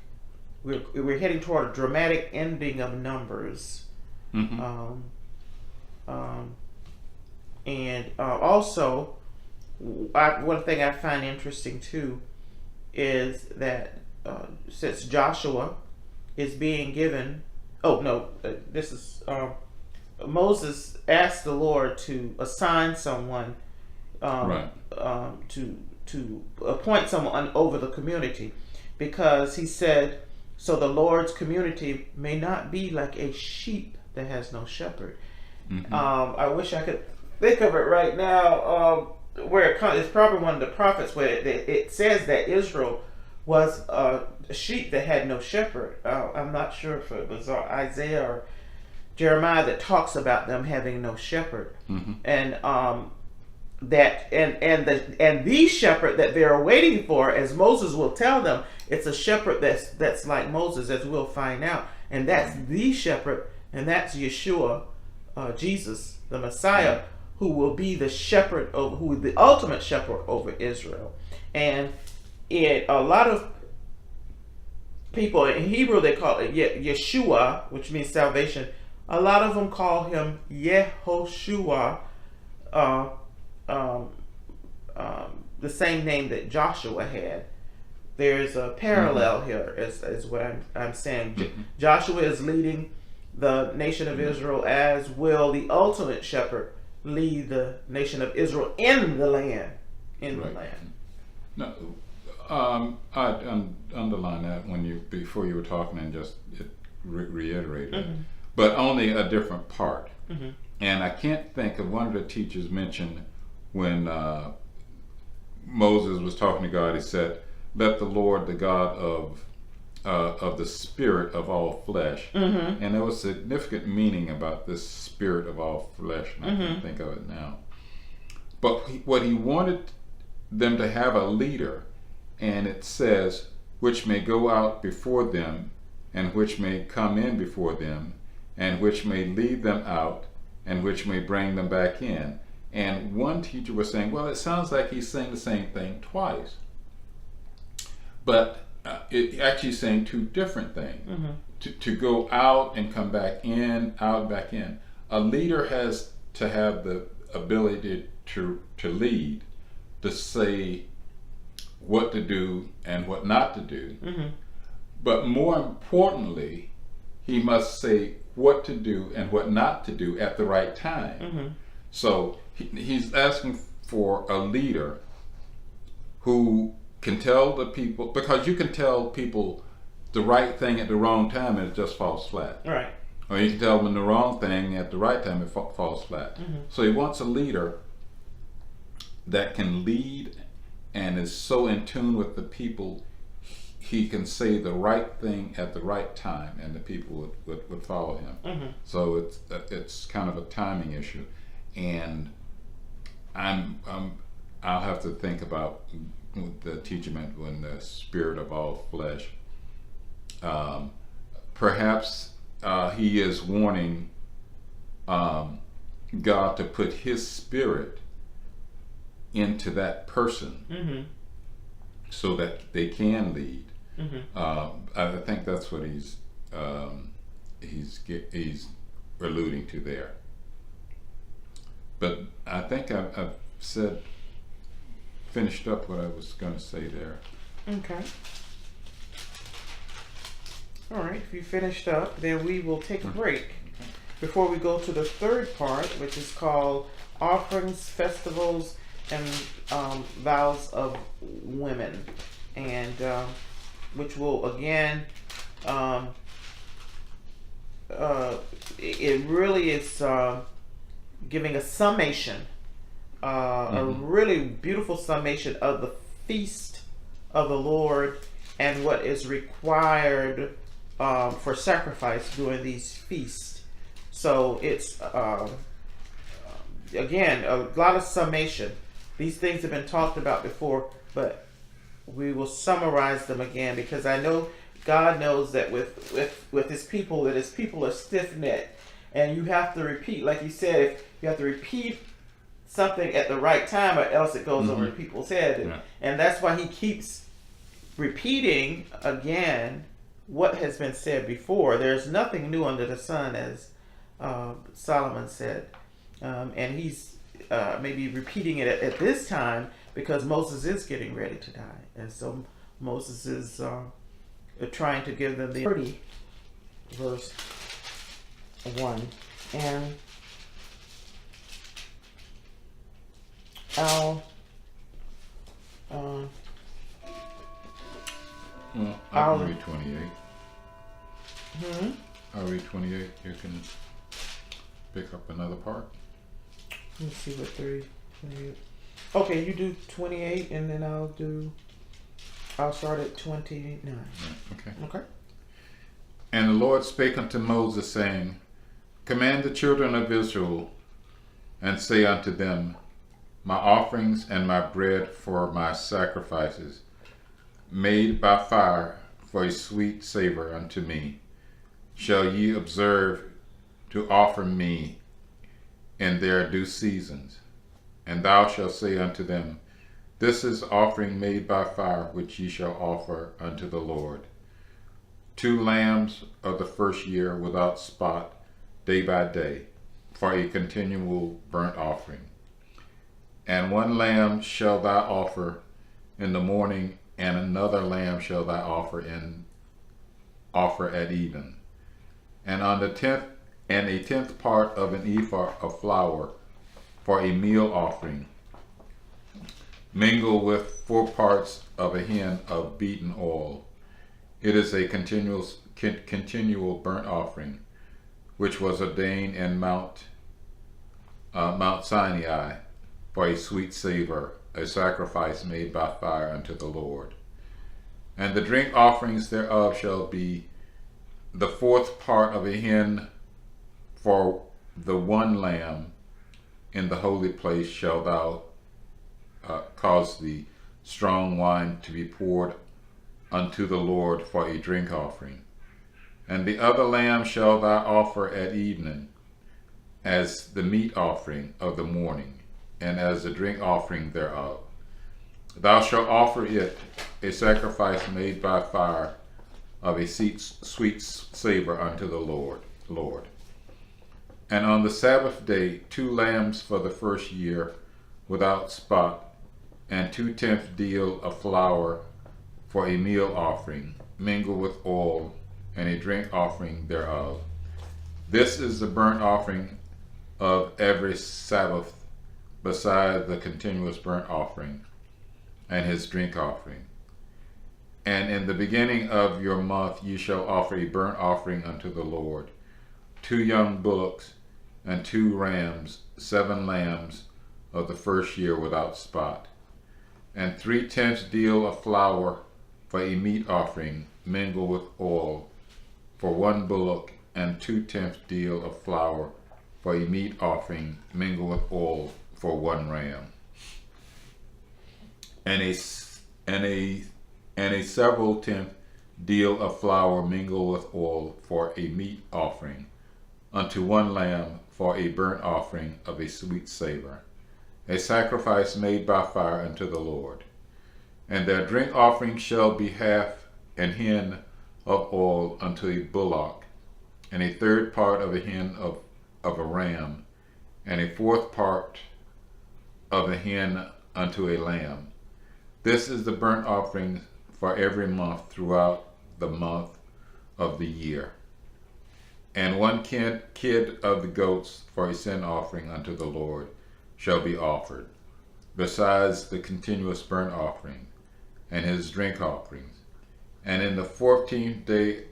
we're heading toward a dramatic ending of Numbers. And also, one thing I find interesting too is that since Joshua is being given, Moses asked the Lord to assign someone to appoint someone over the community, because he said, so the Lord's community may not be like a sheep that has no shepherd. I wish I could think of it right now, where it's probably one of the prophets where it says that Israel was a sheep that had no shepherd. I'm not sure if it was Isaiah or Jeremiah that talks about them having no shepherd, and the shepherd that they're waiting for, as Moses will tell them, it's a shepherd that's like Moses, as we'll find out, and that's the shepherd, and that's Yeshua, Jesus, the Messiah, who will be the shepherd who is the ultimate shepherd over Israel. And a lot of people in Hebrew, they call it Yeshua, which means salvation. A lot of them call him Yehoshua, the same name that Joshua had. There's a parallel here, is what I'm saying. Joshua is leading the nation of Israel, as will the ultimate shepherd lead the nation of Israel in the land. The land. No, I underline that before you were talking, and just reiterated it, but only a different part. And I can't think of, one of the teachers mentioned when Moses was talking to God, he said, "Let the Lord, the God of the spirit of all flesh," and there was significant meaning about this spirit of all flesh, and I can't think of it now. But what he wanted them to have a leader, and it says, which may go out before them, and which may come in before them, and which may lead them out, and which may bring them back in. And one teacher was saying, well, it sounds like he's saying the same thing twice. But it actually saying two different things. To go out and come back in, out, back in. A leader has to have the ability to lead, to say what to do and what not to do. But more importantly, he must say what to do and what not to do at the right time. So he's asking for a leader who can tell the people, because you can tell people the right thing at the wrong time and it just falls flat. Right. Or you can tell them the wrong thing at the right time, it falls flat. So he wants a leader that can lead and is so in tune with the people, he can say the right thing at the right time and the people would follow him. So it's kind of a timing issue. And I'll have to think about the teaching when the spirit of all flesh. Perhaps he is warning God to put his spirit into that person so that they can lead. I think that's what he's alluding to there. But I think I've finished up what I was going to say there. Okay. All right, if you finished up, then we will take a break before we go to the third part, which is called Offerings, Festivals, and Vows of Women, and which will again, it really is giving a summation, a really beautiful summation of the feast of the Lord and what is required for sacrifice during these feasts. So it's again a lot of summation. These things have been talked about before, but we will summarize them again, because I know God knows that with his people, that his people are stiff-necked, and you have to repeat, like you said, you have to repeat something at the right time, or else it goes over people's head. And that's why he keeps repeating again what has been said before. There's nothing new under the sun, as Solomon said, and he's maybe repeating it at this time because Moses is getting ready to die, and so Moses is trying to give them the 30 verse 1. And I'll read 28. I'll read 28. You can pick up another part. Let me see what 30, 28. Okay, you do 28, and then I'll start at 29. Okay. And the Lord spake unto Moses, saying, Command the children of Israel, and say unto them, My offerings and my bread for my sacrifices, made by fire for a sweet savor unto me, shall ye observe to offer me in their due seasons. And thou shalt say unto them, This is offering made by fire, which ye shall offer unto the Lord. 2 lambs of the first year without spot, day by day, for a continual burnt offering. And 1 lamb shall thou offer in the morning, and another lamb shall thou offer at even. And on the 10th, and a 10th part of an ephah of flour for a meal offering, mingle with 4 parts of a hin of beaten oil. It is a continual burnt offering, which was ordained in Mount Sinai for a sweet savor, a sacrifice made by fire unto the Lord. And the drink offerings thereof shall be the 4th part of a hin for the 1 lamb. In the holy place shall thou cause the strong wine to be poured unto the Lord for a drink offering. And the other lamb shall thou offer at evening, as the meat offering of the morning, and as the drink offering thereof. Thou shalt offer it a sacrifice made by fire of a sweet savor unto the Lord. And on the Sabbath day 2 lambs for the first year without spot, and 2/10 deal of flour for a meal offering, mingled with oil, and a drink offering thereof. This is the burnt offering of every Sabbath, beside the continuous burnt offering, and his drink offering. And in the beginning of your month ye shall offer a burnt offering unto the Lord, 2 young bullocks, and 2 rams, 7 lambs of the first year without spot, and 3/10 deal of flour for a meat offering, mingled with oil, for 1 bullock, and 2/10 deal of flour for a meat offering, mingled with oil, for 1 ram, and a several tenth deal of flour mingled with oil for a meat offering, unto 1 lamb for a burnt offering of a sweet savor, a sacrifice made by fire unto the Lord. And their drink offering shall be half an hin of oil unto a bullock, and a 1/3 part of a hin of a ram, and a 1/4 part of a hin unto a lamb. This is the burnt offering for every month throughout the month of the year. And 1 kid of the goats for a sin offering unto the Lord shall be offered, besides the continuous burnt offering, and his drink offerings. And in the 14th day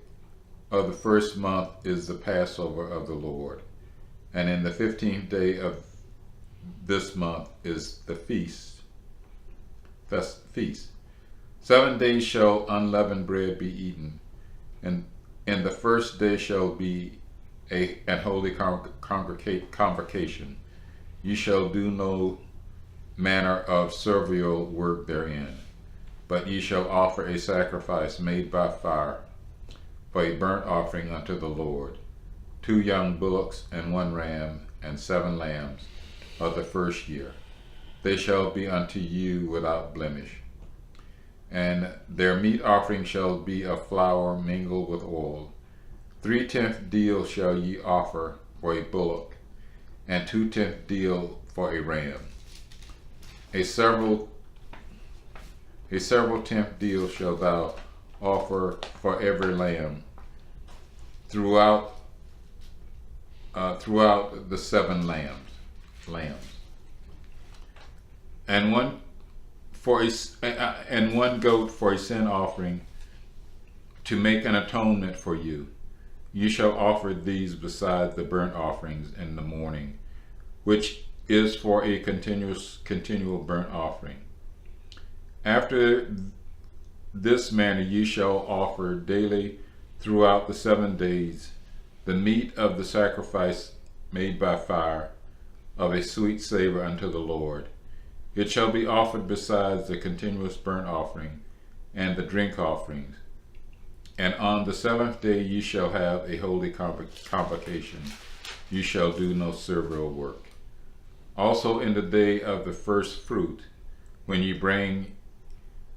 of the first month is the Passover of the Lord. And in the 15th day of this month is the feast. 7 days shall unleavened bread be eaten, and in the first day shall be an holy convocation. You shall do no manner of servile work therein, but ye shall offer a sacrifice made by fire for a burnt offering unto the Lord, 2 young bullocks, and 1 ram, and 7 lambs of the first year. They shall be unto you without blemish. And their meat offering shall be of flour mingled with oil. 3/10 deal shall ye offer for a bullock, and 2/10 deal for a ram. A several 10th deal shall thou offer for every lamb throughout the 7 lambs, and 1 goat for a sin offering, to make an atonement for you. You shall offer these beside the burnt offerings in the morning, which is for a continual burnt offering. After this manner ye shall offer daily throughout the 7 days the meat of the sacrifice made by fire of a sweet savor unto the Lord. It shall be offered besides the continuous burnt offering and the drink offerings. And on the 7th day ye shall have a holy convocation. You shall do no servile work. Also in the day of the first fruit, when ye bring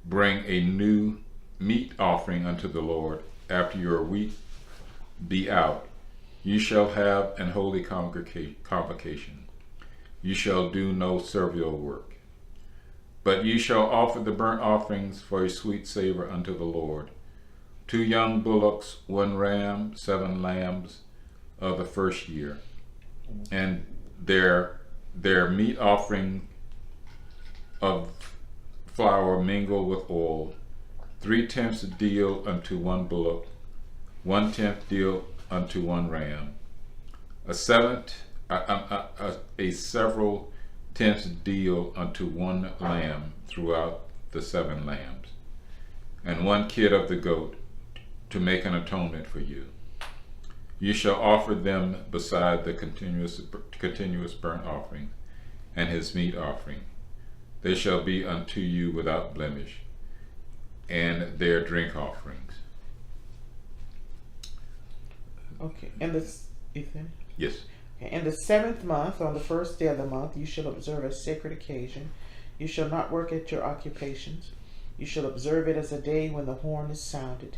a new meat offering unto the Lord, after your wheat be out, you shall have an holy convocation. You shall do no servile work. But ye shall offer the burnt offerings for a sweet savor unto the Lord, 2 young bullocks, 1 ram, 7 lambs of the first year, and their meat offering of flour mingled with oil, 3/10 deal unto 1 bullock, 1/10 deal unto 1 ram, a several tenths deal unto 1 lamb throughout the 7 lambs, and 1 kid of the goat, to make an atonement for you. You shall offer them beside the continuous burnt offering and his meat offering. They shall be unto you without blemish, and their drink offerings. Okay. And this, Ethan? Yes. Okay. In the 7th month, on the first day of the month, you shall observe a sacred occasion. You shall not work at your occupations. You shall observe it as a day when the horn is sounded.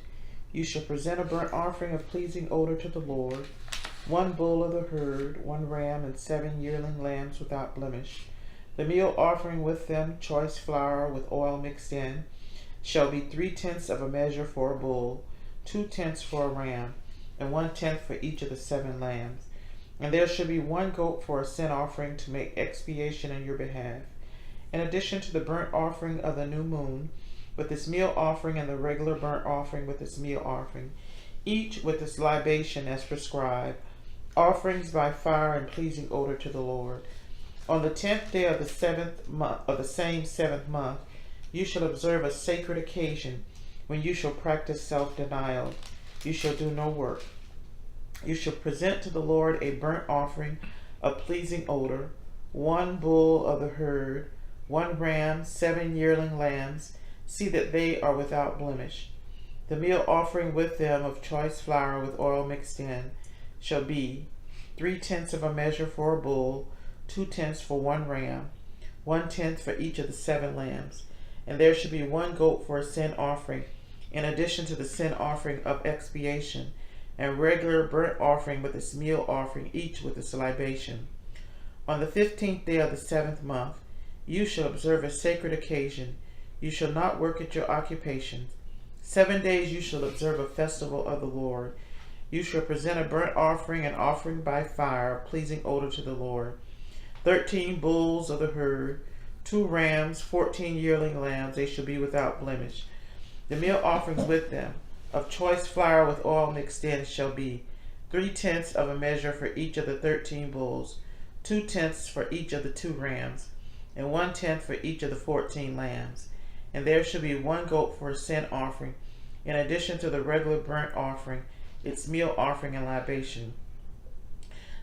You shall present a burnt offering of pleasing odor to the Lord, 1 bull of the herd, 1 ram, and 7 yearling lambs without blemish. The meal offering with them, choice flour with oil mixed in, shall be 3/10 of a measure for a bull, 2/10 for a ram, and 1/10 for each of the 7 lambs. And there shall be 1 goat for a sin offering to make expiation in your behalf. In addition to the burnt offering of the new moon, with its meal offering and the regular burnt offering with its meal offering, each with its libation as prescribed, offerings by fire and pleasing odor to the Lord. On the 10th day of the 7th month of the same 7th month, you shall observe a sacred occasion when you shall practice self-denial. You shall do no work. You shall present to the Lord a burnt offering of pleasing odor, 1 bull of the herd, 1 ram, 7 yearling lambs. See that they are without blemish. The meal offering with them of choice flour with oil mixed in shall be 3/10 of a measure for a bull, 2/10 for 1 ram, 1/10 for each of the 7 lambs. And there shall be 1 goat for a sin offering, in addition to the sin offering of expiation, and regular burnt offering with its meal offering, each with its libation. On the 15th day of the 7th month, you shall observe a sacred occasion. You shall not work at your occupations. 7 days you shall observe a festival of the Lord. You shall present a burnt offering and offering by fire, pleasing odor to the Lord. 13 bulls of the herd, 2 rams, 14 yearling lambs, they shall be without blemish. The meal offerings with them, of choice flour with oil mixed in, shall be 3/10 of a measure for each of the 13 bulls, 2/10 for each of the 2 rams, and 1/10 for each of the 14 lambs. And there shall be 1 goat for a sin offering, in addition to the regular burnt offering, its meal offering and libation.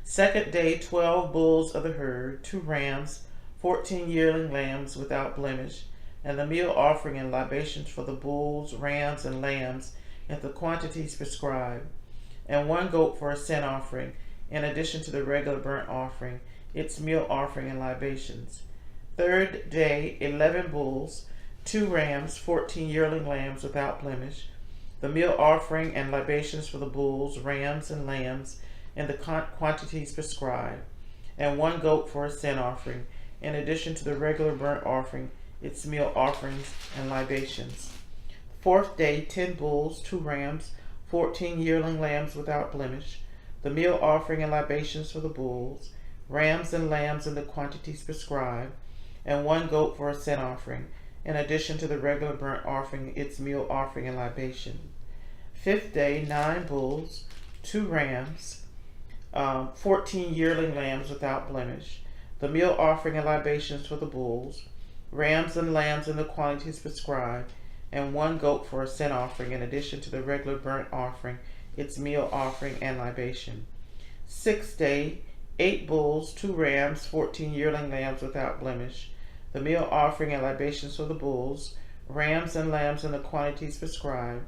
2nd day, 12 bulls of the herd, 2 rams, 14 yearling lambs without blemish, and the meal offering and libations for the bulls, rams, and lambs in the quantities prescribed, and 1 goat for a sin offering, in addition to the regular burnt offering, its meal offering and libations. 3rd day, 11 bulls, 2 rams, 14 yearling lambs without blemish, the meal offering and libations for the bulls, rams, and lambs in the quantities prescribed, and 1 goat for a sin offering, in addition to the regular burnt offering, its meal offerings and libations. 4th day, 10 bulls, 2 rams, 14 yearling lambs without blemish, the meal offering and libations for the bulls, rams, and lambs in the quantities prescribed, and 1 goat for a sin offering, in addition to the regular burnt offering, its meal offering and libation. 5th day, 9 bulls, 2 rams, 14 yearling lambs without blemish, the meal offering and libations for the bulls, rams, and lambs in the quantities prescribed, and 1 goat for a sin offering, in addition to the regular burnt offering, its meal offering and libation. 6th day, 8 bulls, 2 rams, 14 yearling lambs without blemish, the meal offering and libations for the bulls, rams, and lambs in the quantities prescribed,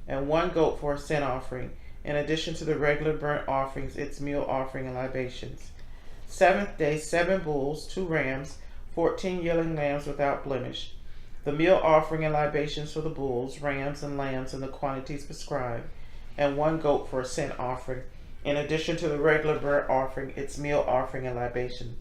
and 1 goat for a sin offering, in addition to the regular burnt offerings, its meal offering and libations. 7th day, 7 bulls, 2 rams, 14 yearling lambs without blemish, the meal offering and libations for the bulls, rams, and lambs in the quantities prescribed, and 1 goat for a sin offering, in addition to the regular burnt offering, its meal offering and libation.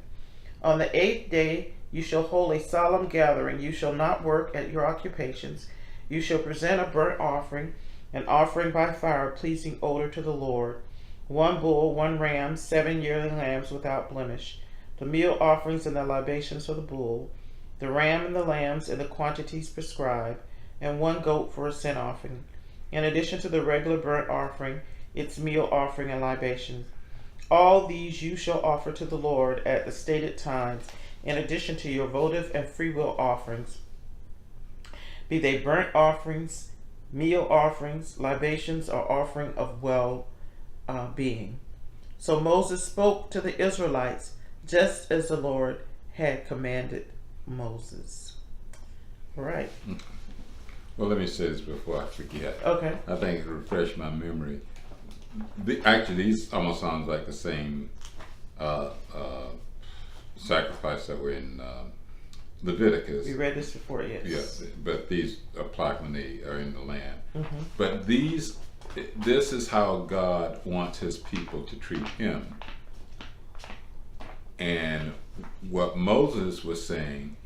On the 8th day, you shall hold a solemn gathering. You shall not work at your occupations. You shall present a burnt offering, an offering by fire, pleasing odor to the Lord. 1 bull, 1 ram, 7 yearling lambs without blemish, the meal offerings and the libations for the bull, the ram and the lambs in the quantities prescribed, and 1 goat for a sin offering, in addition to the regular burnt offering, its meal offering and libations. All these you shall offer to the Lord at the stated times, in addition to your votive and freewill offerings, be they burnt offerings, meal offerings, libations, or offering of well-being. So Moses spoke to the Israelites just as the Lord had commanded Moses. All right. Well, let me say this before I forget. Okay. I think it refreshed my memory. Actually, these almost sounds like the same sacrifice that were in Leviticus. We read this before, yes. Yes, but these apply when they are in the land. Mm-hmm. But this is how God wants his people to treat him. And what Moses was saying,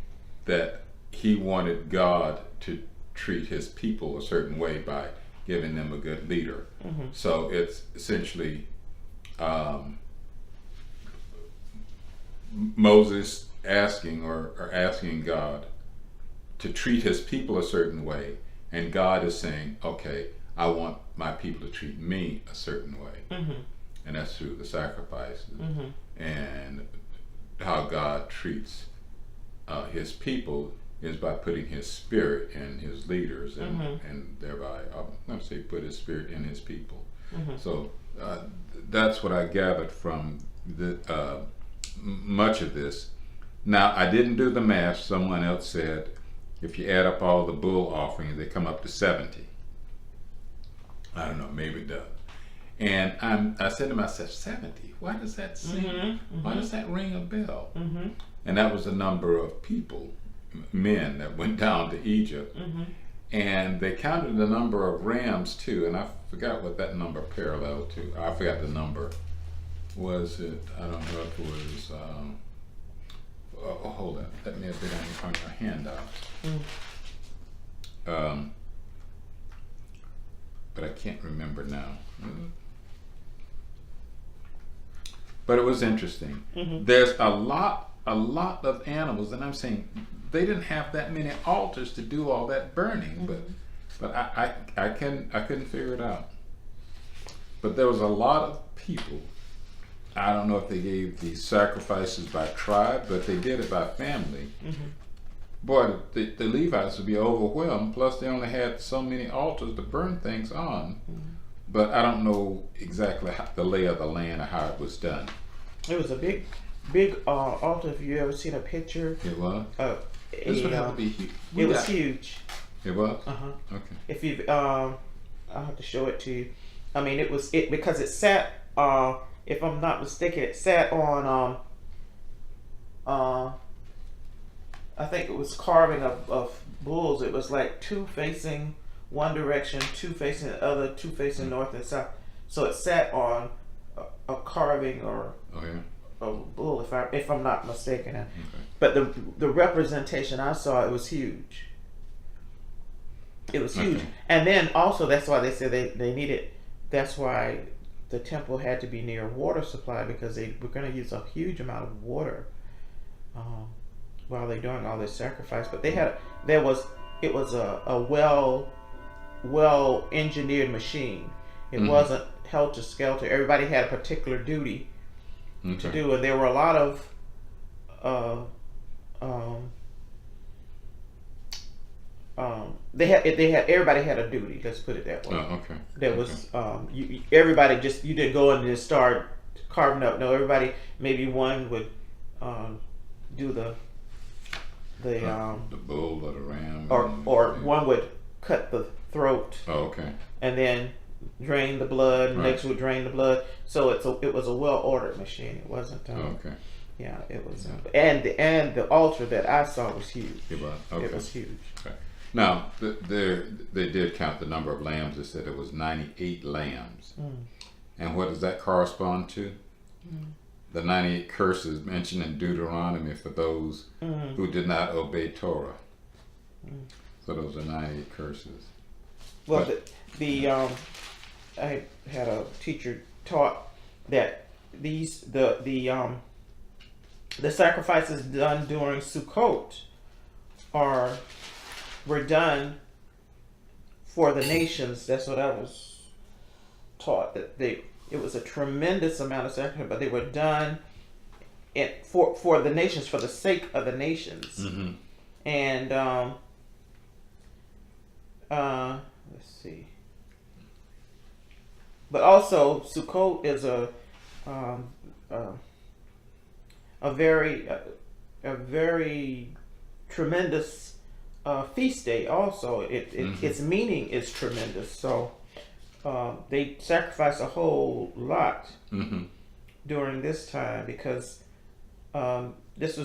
that he wanted God to treat his people a certain way by giving them a good leader. Mm-hmm. So it's essentially Moses asking God to treat his people a certain way, and God is saying, okay, I want my people to treat me a certain way. Mm-hmm. And that's through the sacrifices. Mm-hmm. And how God treats his people is by putting his spirit in his leaders, and, mm-hmm. and thereby, I'm going to say, put his spirit in his people. Mm-hmm. So that's what I gathered from much of this. Now, I didn't do the math. Someone else said if you add up all the bull offerings, they come up to 70. I don't know, maybe it does. And I said to myself, 70? Why does that seem? Mm-hmm. Why does that ring a bell? Mm-hmm. And that was the number of people, men, that went down to Egypt. Mm-hmm. And they counted the number of rams too, and I forgot what that number paralleled to. I forgot the number. Was it? I don't know if it was. Hold on. That may have been on your handout. Mm. But I can't remember now. But it was interesting. Mm-hmm. There's a lot of animals, and I'm saying they didn't have that many altars to do all that burning. Mm-hmm. But I couldn't figure it out. But there was a lot of people. I don't know if they gave the sacrifices by tribe, but they did it by family. Mm-hmm. Boy, the Levites would be overwhelmed. Plus, they only had so many altars to burn things on. Mm-hmm. But I don't know exactly the lay of the land or how it was done. It was a big altar. If you ever seen a picture, It was. This would have to be huge. It was huge. It was. Okay. If you, I'll have to show it to you. I mean, it was because it sat. If I'm not mistaken, it sat on. I think it was carving of bulls. It was like two facing one direction, two facing the other, two facing north and south. So it sat on a carving or a bull, if I'm not mistaken. Okay. But the representation I saw, it was huge. It was huge, and then also that's why they said they needed. That's why the temple had to be near water supply, because they were going to use a huge amount of water while they're doing all this sacrifice. But it was a well engineered machine. It wasn't helter skelter. Everybody had a particular duty to do, and there were a lot of everybody had a duty. Let's put it that way. There was everybody you didn't go in and just start carving up. No, everybody, maybe one would do the bull or the ram, or one would cut the throat. And then drain the blood. Right. Next would drain the blood. So it was a well ordered machine. It wasn't. Yeah, it was. And the altar that I saw was huge. It was. It was huge. Now, they did count the number of lambs. They said it was 98 lambs. And what does that correspond to? The 98 curses mentioned in Deuteronomy for those who did not obey Torah. So those are 98 curses. Well, I had a teacher taught that the sacrifices done during Sukkot were done for the nations. That's what I was taught, that it was a tremendous amount of sacrifice, but they were done for the nations, for the sake of the nations. And let's see. But also, Sukkot is a very tremendous feast day. Also, its meaning is tremendous. So they sacrifice a whole lot Mm-hmm. during this time because this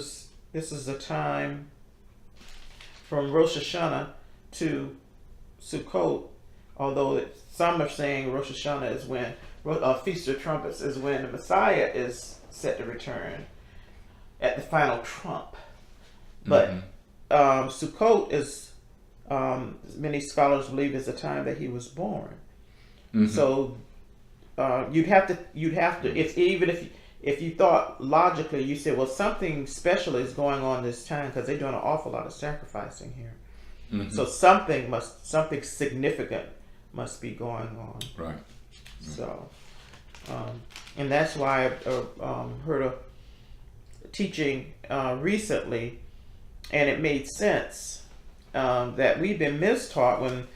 is a time from Rosh Hashanah to Sukkot. Although some are saying Rosh Hashanah is when Feast of Trumpets is when the Messiah is set to return at the final trump. But Sukkot is many scholars believe is the time that he was born. Mm-hmm. So you'd have to if you thought logically, you said, well, something special is going on this time because they're doing an awful lot of sacrificing here. Mm-hmm. So something significant must be going on. Right. So, and that's why I heard a teaching recently, and it made sense that we've been mistaught when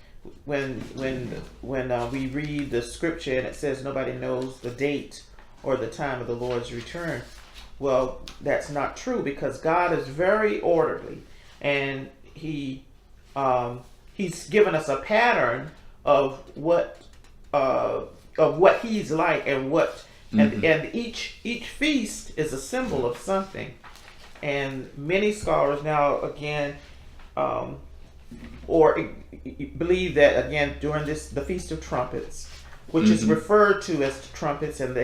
we read the scripture and it says nobody knows the date or the time of the Lord's return. Well, that's not true because God is very orderly, and He's given us a pattern of what He's like and what and each feast is a symbol of something. And many scholars now again or believe that again during the Feast of Trumpets, which is referred to as the trumpets, and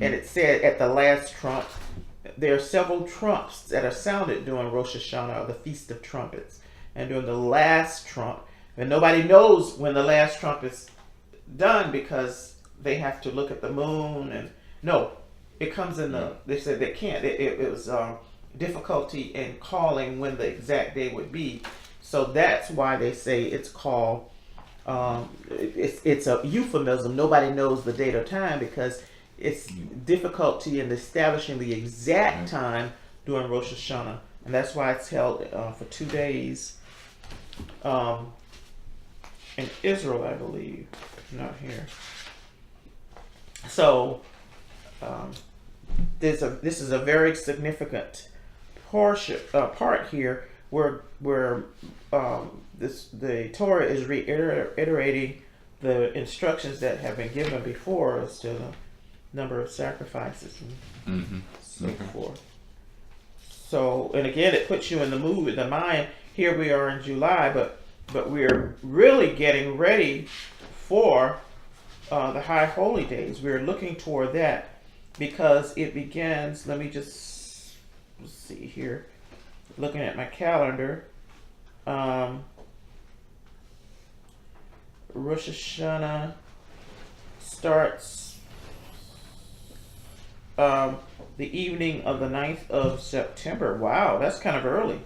it said at the last trump, there are several trumps that are sounded during Rosh Hashanah, or the Feast of Trumpets, and during the last trump, and nobody knows when the last trump is done because they have to look at the moon, and no, it comes in they said they can't. It was difficulty in calling when the exact day would be, so that's why they say it's called. It's a euphemism. Nobody knows the date or time because it's difficulty in establishing the exact time during Rosh Hashanah, and that's why it's held for 2 days in Israel, I believe, not here. So this is a very significant part here where the Torah is reiterating the instructions that have been given before as to the number of sacrifices and so forth. So, and again, it puts you in the mood, in the mind. Here we are in July, but we're really getting ready for the High Holy Days. We're looking toward that because it begins. Let me just see here. Looking at my calendar. Rosh Hashanah starts the evening of the 9th of September. Wow, that's kind of early.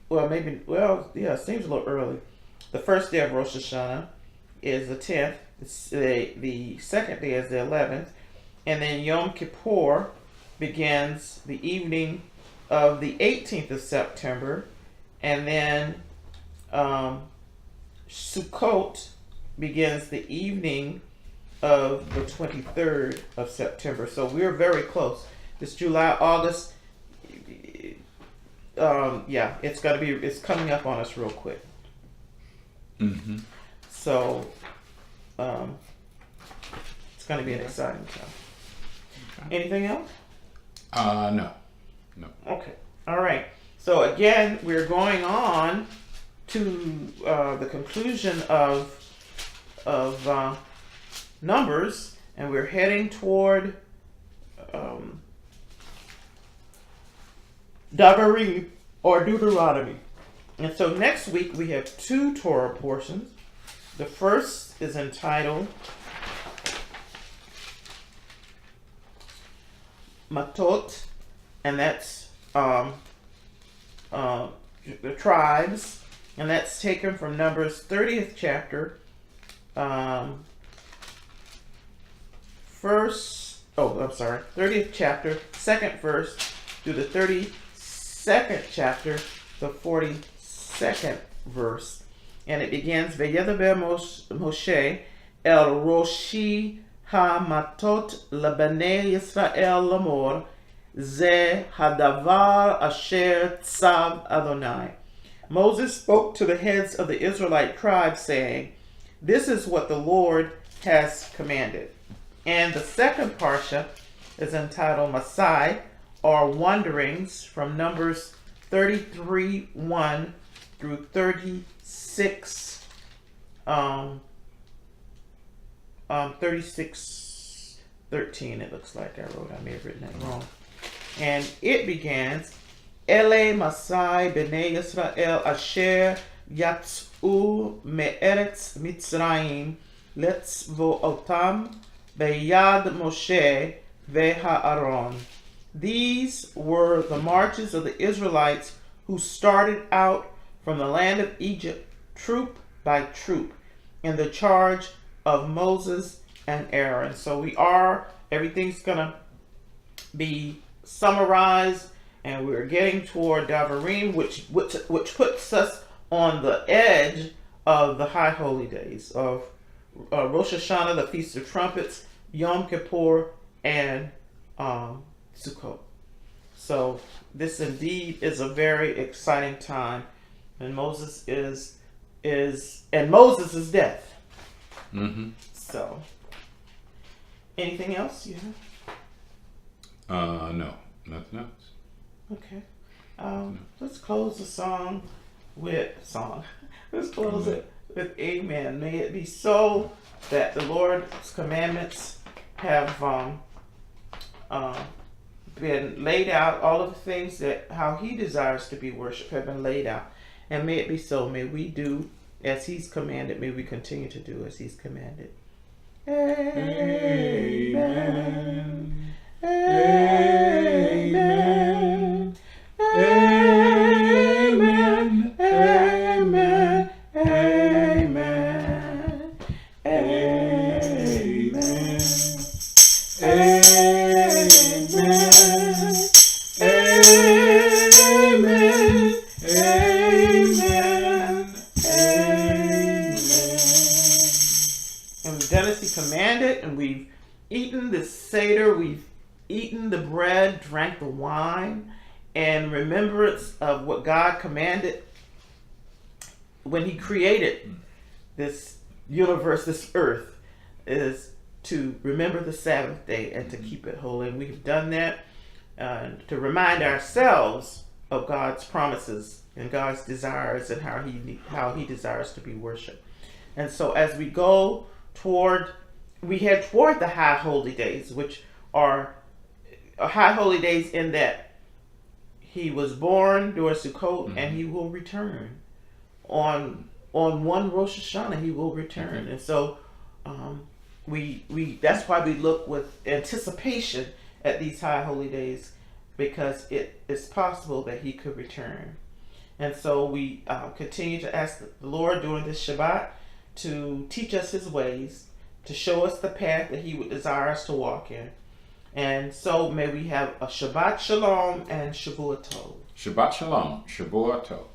Well, yeah, it seems a little early. The first day of Rosh Hashanah is the 10th. The second day is the 11th. And then Yom Kippur begins the evening of the 18th of September. And then Sukkot begins the evening of the 23rd of September. So we're very close. This July, August, it's coming up on us real quick. So it's going to be an exciting time. Okay. Anything else? No. Okay. All right. So again, we're going on to the conclusion of Numbers, and we're heading toward Devarim or Deuteronomy. And so next week we have 2 Torah portions. The first is entitled Matot, and that's the tribes, and that's taken from Numbers 30th chapter, 30th chapter, 2nd verse through the 32nd chapter, the 42nd verse. And it begins, Ve'yedaber Moshe el Roshi ha-matot lebanei Yisrael lamor, ze hadavar asher tzav Adonai. Moses spoke to the heads of the Israelite tribes, saying, This is what the Lord has commanded. And the second Parsha is entitled Masai, or Wanderings, from Numbers 33:1 through 36:13. It looks like I may have written that wrong. And it begins, Ele Masai b'nei Yisrael asher yatz'u me'eretz Mitzrayim letzvo'otam beyad Moshe ve'ha'aron. These were the marches of the Israelites who started out from the land of Egypt, troop by troop, in the charge of Moses and Aaron. So everything's going to be summarized, and we're getting toward Davarim, which puts us on the edge of the high holy days of Rosh Hashanah, the Feast of Trumpets, Yom Kippur, and Sukkot. So this indeed is a very exciting time, and Moses is death. Mm-hmm. So, anything else you have? No, nothing else. Okay. Let's close the song with Let's close it with Amen. May it be so that the Lord's commandments have been laid out. All of the things that how He desires to be worshipped have been laid out, and may it be so. May we do as He's commanded. May we continue to do as He's commanded. Amen. Amen. Amen. Amen. Amen. Amen. Commanded, and we've eaten the Seder, we've eaten the bread, drank the wine, in remembrance of what God commanded when He created this universe, this earth, is to remember the Sabbath day and to keep it holy. And we've done that to remind ourselves of God's promises and God's desires and how He desires to be worshipped. And so as we head toward the high holy days, which are high holy days in that He was born during Sukkot, mm-hmm. and He will return on one Rosh Hashanah. He will return, mm-hmm. and so we that's why we look with anticipation at these high holy days, because it is possible that He could return. And so we continue to ask the Lord during this Shabbat to teach us His ways, to show us the path that He would desire us to walk in. And so may we have a Shabbat Shalom and Shavua Tov. Shabbat Shalom, Shavua Tov.